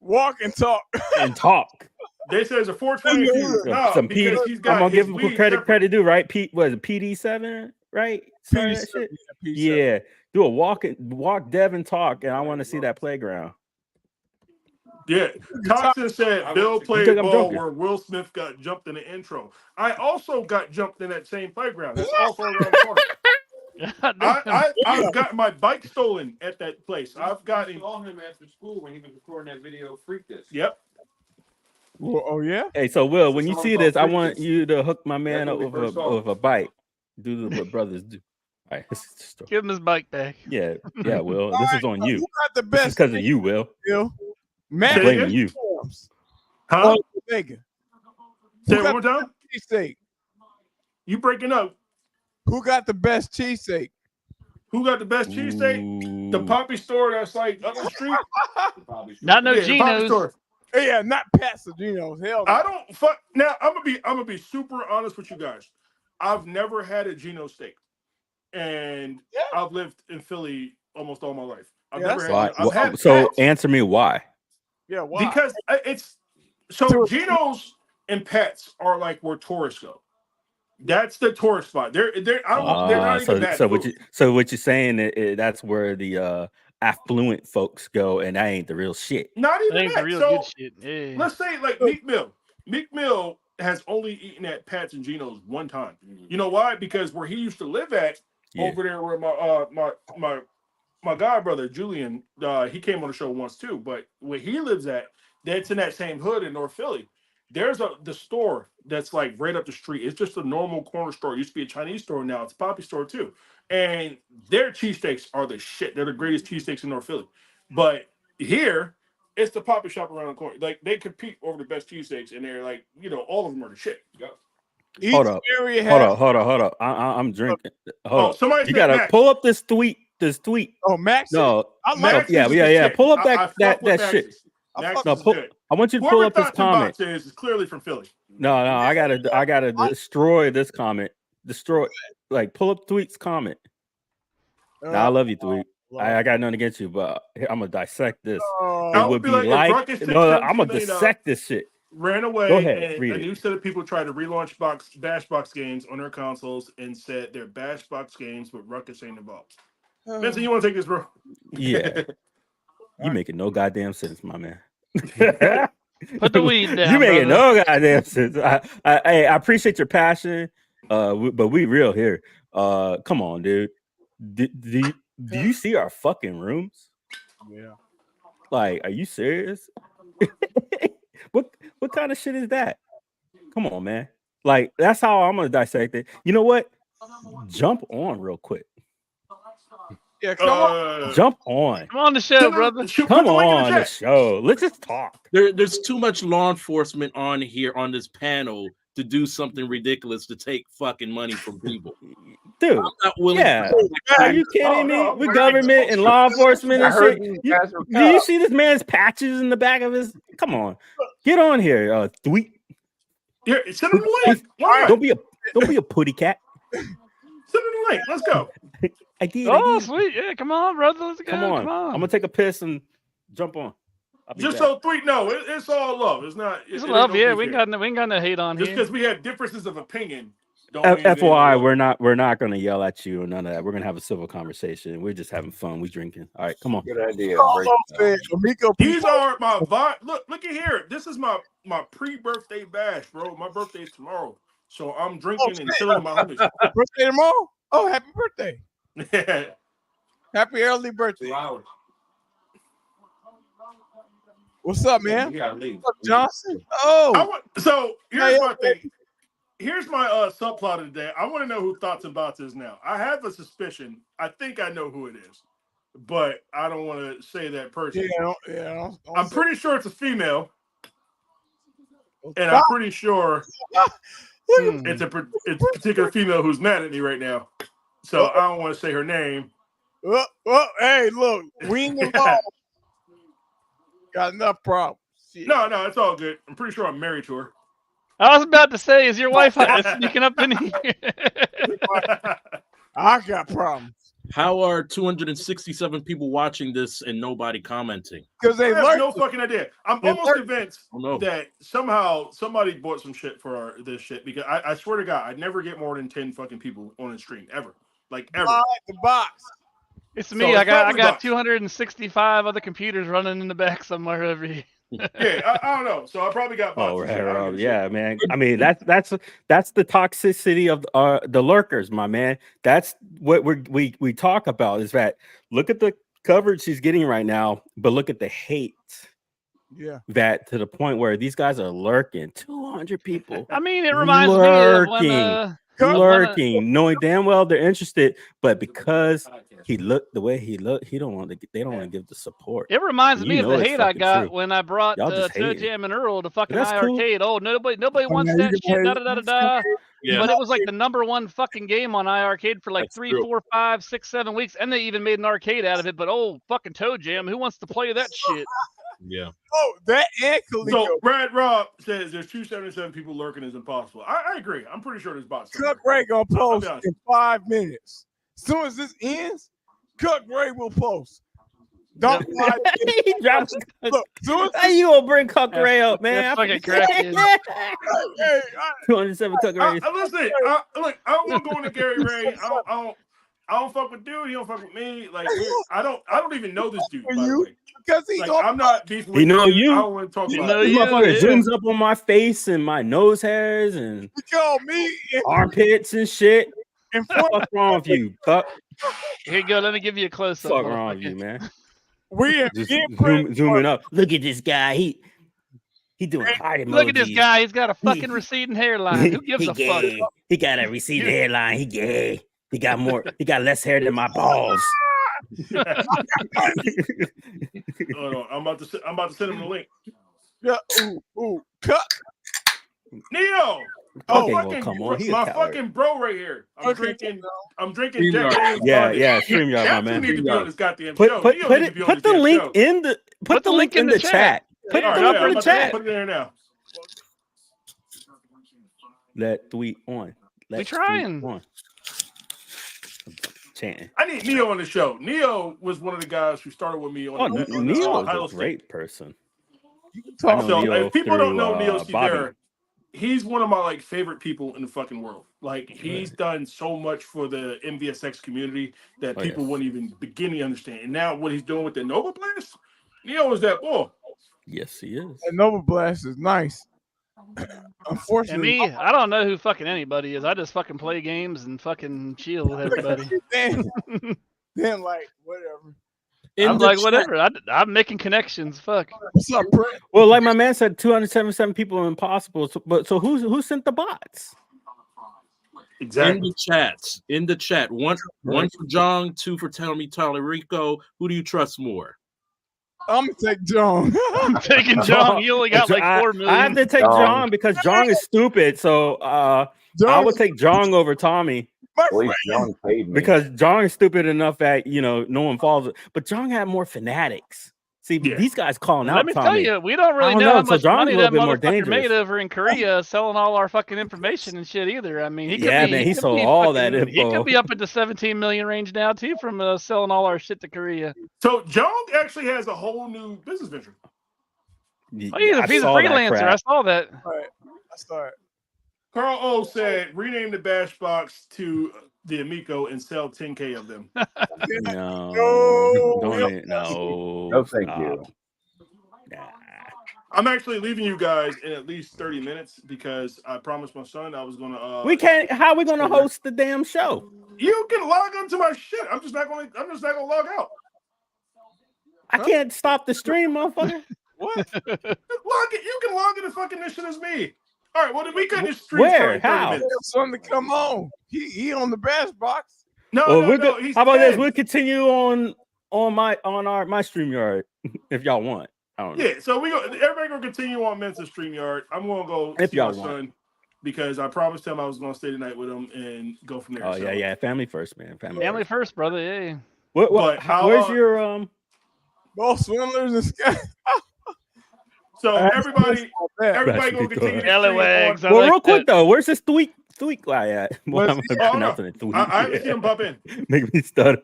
Walk and talk. And talk. They said it's a 420. Some P. I'm gonna give him credit due, right? Was it PD7, right? PD7, yeah. Do a walk dev and talk, and I want to see that playground. Yeah, Toxin said Bill played ball where Will Smith got jumped in the intro. I also got jumped in that same playground. That's also around the corner. I've got my bike stolen at that place. I've gotten. Saw him after school when he was recording that video. Freak this. Yep. Well, oh yeah. Hey, so Will, when you Someone see called this, I Freak want this. you to hook my man That's up when we first saw him. with a bike. Do what brothers do. All right, this is the story. Give him his bike back. Yeah, Will. This is on you. Who got the This is best? because of you, Will. Bill? I'm Matt blaming you. Huh? Vega. Say Who it got one more time. the cheesesteak? You breaking up? Who got the best cheesesteak? Who got the best cheesesteak? The Poppy store that's like up the street. Not no Yeah, the Poppy Geno's. store. Yeah, not Pasadena's. Hell, I don't fuck. Now I'm gonna be super honest with you guys. I've never had a Geno steak, and I've lived in Philly almost all my life. I've never Why? had. I've had So Pats answer me why. Yeah, why? because it's so Geno's and Pets are like where tourists go. That's the tourist spot. They're they're not even bad So food. what you're saying that's where the affluent folks go, and that ain't the real shit. Not That even ain't the that. real So good shit. Yeah. let's say like Meek Mill. Meek Mill has only eaten at Pat's and Geno's one time. You know why? Because where he used to live at over there where my god brother Julian, he came on the show once too. But where he lives at, that's in that same hood in North Philly. There's the store that's like right up the street. It's just a normal corner store. It used to be a Chinese store. Now it's a Poppy store too. And their cheesesteaks are the shit. They're the greatest cheesesteaks in North Philly. But here, it's the Poppy shop around the corner. Like they compete over the best cheesesteaks, and they're like, all of them are the shit. Hold up. Hold up. I'm drinking. Hold up. somebody You said gotta Max. pull up this tweet. Oh, Max. No. I like Max yeah. is the shit. Pull up I that fuck with shit. Max's. Max No, is good. I want you to pull Whoever up this Thoughts and comment. Bots is clearly from Philly. No, I gotta destroy this comment. Destroy, pull up Tweet's comment. I love you, Tweet. I got nothing against you, but I'm gonna dissect this. It would be like Ruckus took I'm gonna $17 million, dissect this shit. ran away, Go ahead, and read a it. new set of people tried to relaunch Bashbox games on their consoles and said they're Bashbox games, but Ruckus ain't involved. Vincent, you want to take this, bro? Yeah, you making no goddamn sense, my man. Put the weed down. You making brother. no goddamn sense. I appreciate your passion, but we real here. Come on, dude. Do you see our fucking rooms? Yeah. Like, are you serious? What kind of shit is that? Come on, man. Like, that's how I'm gonna dissect it. You know what? Jump on real quick. Yeah, come on. Jump on. Come on the show, brother. Come on the show. Let's just talk. There's too much law enforcement on here on this panel to do something ridiculous to take fucking money from people. Dude, I'm not willing yeah. to Are you kidding me? With government and law enforcement and shit. Do you see this man's patches in the back of his? Come on, get on here, Tweet. Yeah, send him the link. Why Don't be a putty cat. Send him the link. Let's go. I did. Oh, sweet. Yeah, come on, brother. Let's go. Come on. I'm gonna take a piss and jump on. Just so Tweet know, it's all love. It's not. It's it love. ain't no Yeah, beef we ain't here. got no hate on Just here. because we have differences of opinion. Don't mean it FYI, ain't we're not gonna yell at you or none of that. We're gonna have a civil conversation. We're just having fun. We drinking. All right, come on. Good idea. These are my vibe. Look at here. This is my pre-birthday bash, bro. My birthday's tomorrow, so I'm drinking and chilling with my homies. Birthday tomorrow? Oh, happy birthday. Happy early birthday. What's up, man? What's up, Johnson? Oh, So here's my thing. Here's my subplot of the day. I want to know who Thoughts and Bots is now. I have a suspicion. I think I know who it is, but I don't want to say that person. yeah. I'm pretty sure it's a female, and I'm pretty sure it's a particular female who's mad at me right now. So I don't want to say her name. Hey, look, we ain't involved. Got enough problems. Shit. No, it's all good. I'm pretty sure I'm married to her. I was about to say, is your wife sneaking up in here? I got problems. How are 267 people watching this and nobody commenting? Because I have no fucking idea. I'm almost convinced no. that somehow somebody bought some shit for this shit, because I swear to God, I never get more than 10 fucking people on a stream ever. Like ever. I like the box. It's me. So I it's got probably bots. 265 other computers running in the back somewhere over here. Yeah, I don't know. So I probably got bots. Oh, and shit. I don't right, give a yeah, shit. man. I mean, that's the toxicity of the lurkers, my man. That's what we talk about. Is that look at the coverage she's getting right now, but look at the hate. Yeah. That to the point where these guys are lurking. 200 people. I mean, it reminds me of lurking, knowing damn well they're interested, but because he looked the way he looked, they don't want to give the support. It reminds And me of the it's hate I fucking got true. when I brought Y'all just Toe hating. Jam and Earl to fucking That's cool. iArcade. Oh, nobody wants yeah, that you shit. can Da play- da da da da. Yeah. But it was like the #1 fucking game on iArcade for like That's 3, true. 4, 5, 6, 7 weeks, and they even made an arcade out of it. But oh, fucking Toe Jam, who wants to play that shit? Yeah. Oh, that and Kaliko. So Brad Rob says there's 277 people lurking is impossible. I agree. I'm pretty sure there's bots. Cook Ray gonna post honest. in 5 minutes. As soon as this ends, Cook Ray will post. Don't lie. He drops. Look, soon as How you gonna bring Cook Ray up, man? That's fucking crackhead. hey, 207 Cook Rays. Listen, look, I don't want to go into Gary Ray. I don't fuck with dude. He don't fuck with me. Like I don't even know this dude. By the way. because he Like, gonna I'm not beefing with He know dude. you. I don't want to talk He about know it. you. Motherfucker Yeah. zooms up on my face and my nose hairs and he called me armpits and shit. in front. What's wrong with you? Fuck. Here you go. Let me give you a close up. Fuck wrong with you, man? We in Just print. zooming up. Look at this guy. He doing heart emojis. Look at this guy. He's got a fucking receding hairline. Who gives he a gay. fuck? He got a receding hairline. He gay. He got less hair than my balls. Hold on, I'm about to send him the link. Yeah, ooh, cut. Neo. Oh, fucking come on. He a my coward. fucking bro right here. I'm Okay. drinking Jack StreamYard. Daniels. Yeah, Vodka. yeah, StreamYard, my That's man. who need to be on this goddamn Put show. put Neo put need to be it on put this the damn link show. in the put the link in the chat. Put All the right, link in I'm the about to chat. put it in there now. Let tweet on. We Let's trying. tweet on. Chanting. I need Neo on the show. Neo was one of the guys who started with me on Oh, the Neo Ohio is a State. great person. talk. I know So Neo if people don't through, know Neo Bobby. Cesaro, he's one of my like favorite people in the fucking world. Like he's done so much for the MVSX community that Oh, people yes. wouldn't even begin to understand. And now what he's doing with the Nova Blast, Neo is that boy. Yes, he is. And Nova Blast is nice. And Unfortunately, me, I don't know who fucking anybody is. I just fucking play games and fucking chill with everybody. then like whatever. I'm like, whatever. I'm making connections. Fuck. What's up, Brent? Well, like my man said, 277 people are impossible. So who sent the bots? Exactly. In the chat. One for John, 2 for Rico. Who do you trust more? I'm gonna take John. I'm taking John. You only got like 4 million. I have to take John because John is stupid. So I would take John over Tommy. At least John paid me. Because John is stupid enough that no one falls. But John had more fanatics. See, these guys calling out Let me Tommy. tell you, we don't really I know how So much John's money a little that bit more motherfucker dangerous. made over in Korea selling all our fucking information and shit either. I mean, he could Yeah, be, man, he could sold be all fucking- that He info. could be up at the 17 million range now too from selling all our shit to Korea. So John actually has a whole new business venture. Oh, he's a saw that freelancer. crap. I saw that. All right, I start. Carl O said, rename the Bash Box to the Amico and sell 10K of them. No. No, thank you. I'm actually leaving you guys in at least 30 minutes because I promised my son I was gonna. We can't. How are we gonna host the damn show? You can log into my shit. I'm just not gonna log out. I can't stop the stream, motherfucker. What? You can log into fucking this shit as me. All right. Well, then we couldn't stream Where? for 30 How? minutes. Something to come on. He on the Bash Box. No, Well, no, we're no. good. He's How about this? dead. We'll continue on my StreamYard if y'all want. I don't know. Yeah. So everybody gonna continue on Mensa StreamYard. I'm gonna go If see my y'all want. son because I promised him I was gonna stay the night with him and go from there. Oh So- yeah. Family first, man. Family first, brother. Yeah. But how, where's your Both swindlers and sky. So everybody gonna continue to Scallywags. stream on. Well, real quick though, where's this tweak guy at? Well, I'm Oh, no. pronouncing it. Tweak. I haven't seen him pop in. Make me stutter.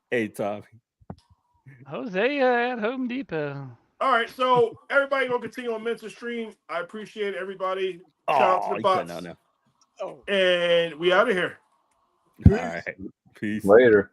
Hey, Tommy. Hosea at Home Depot. All right, so everybody gonna continue on Mensa stream. I appreciate everybody. Shout out to Oh, the you bots. couldn't know. And we out of here. All right. Peace. Later.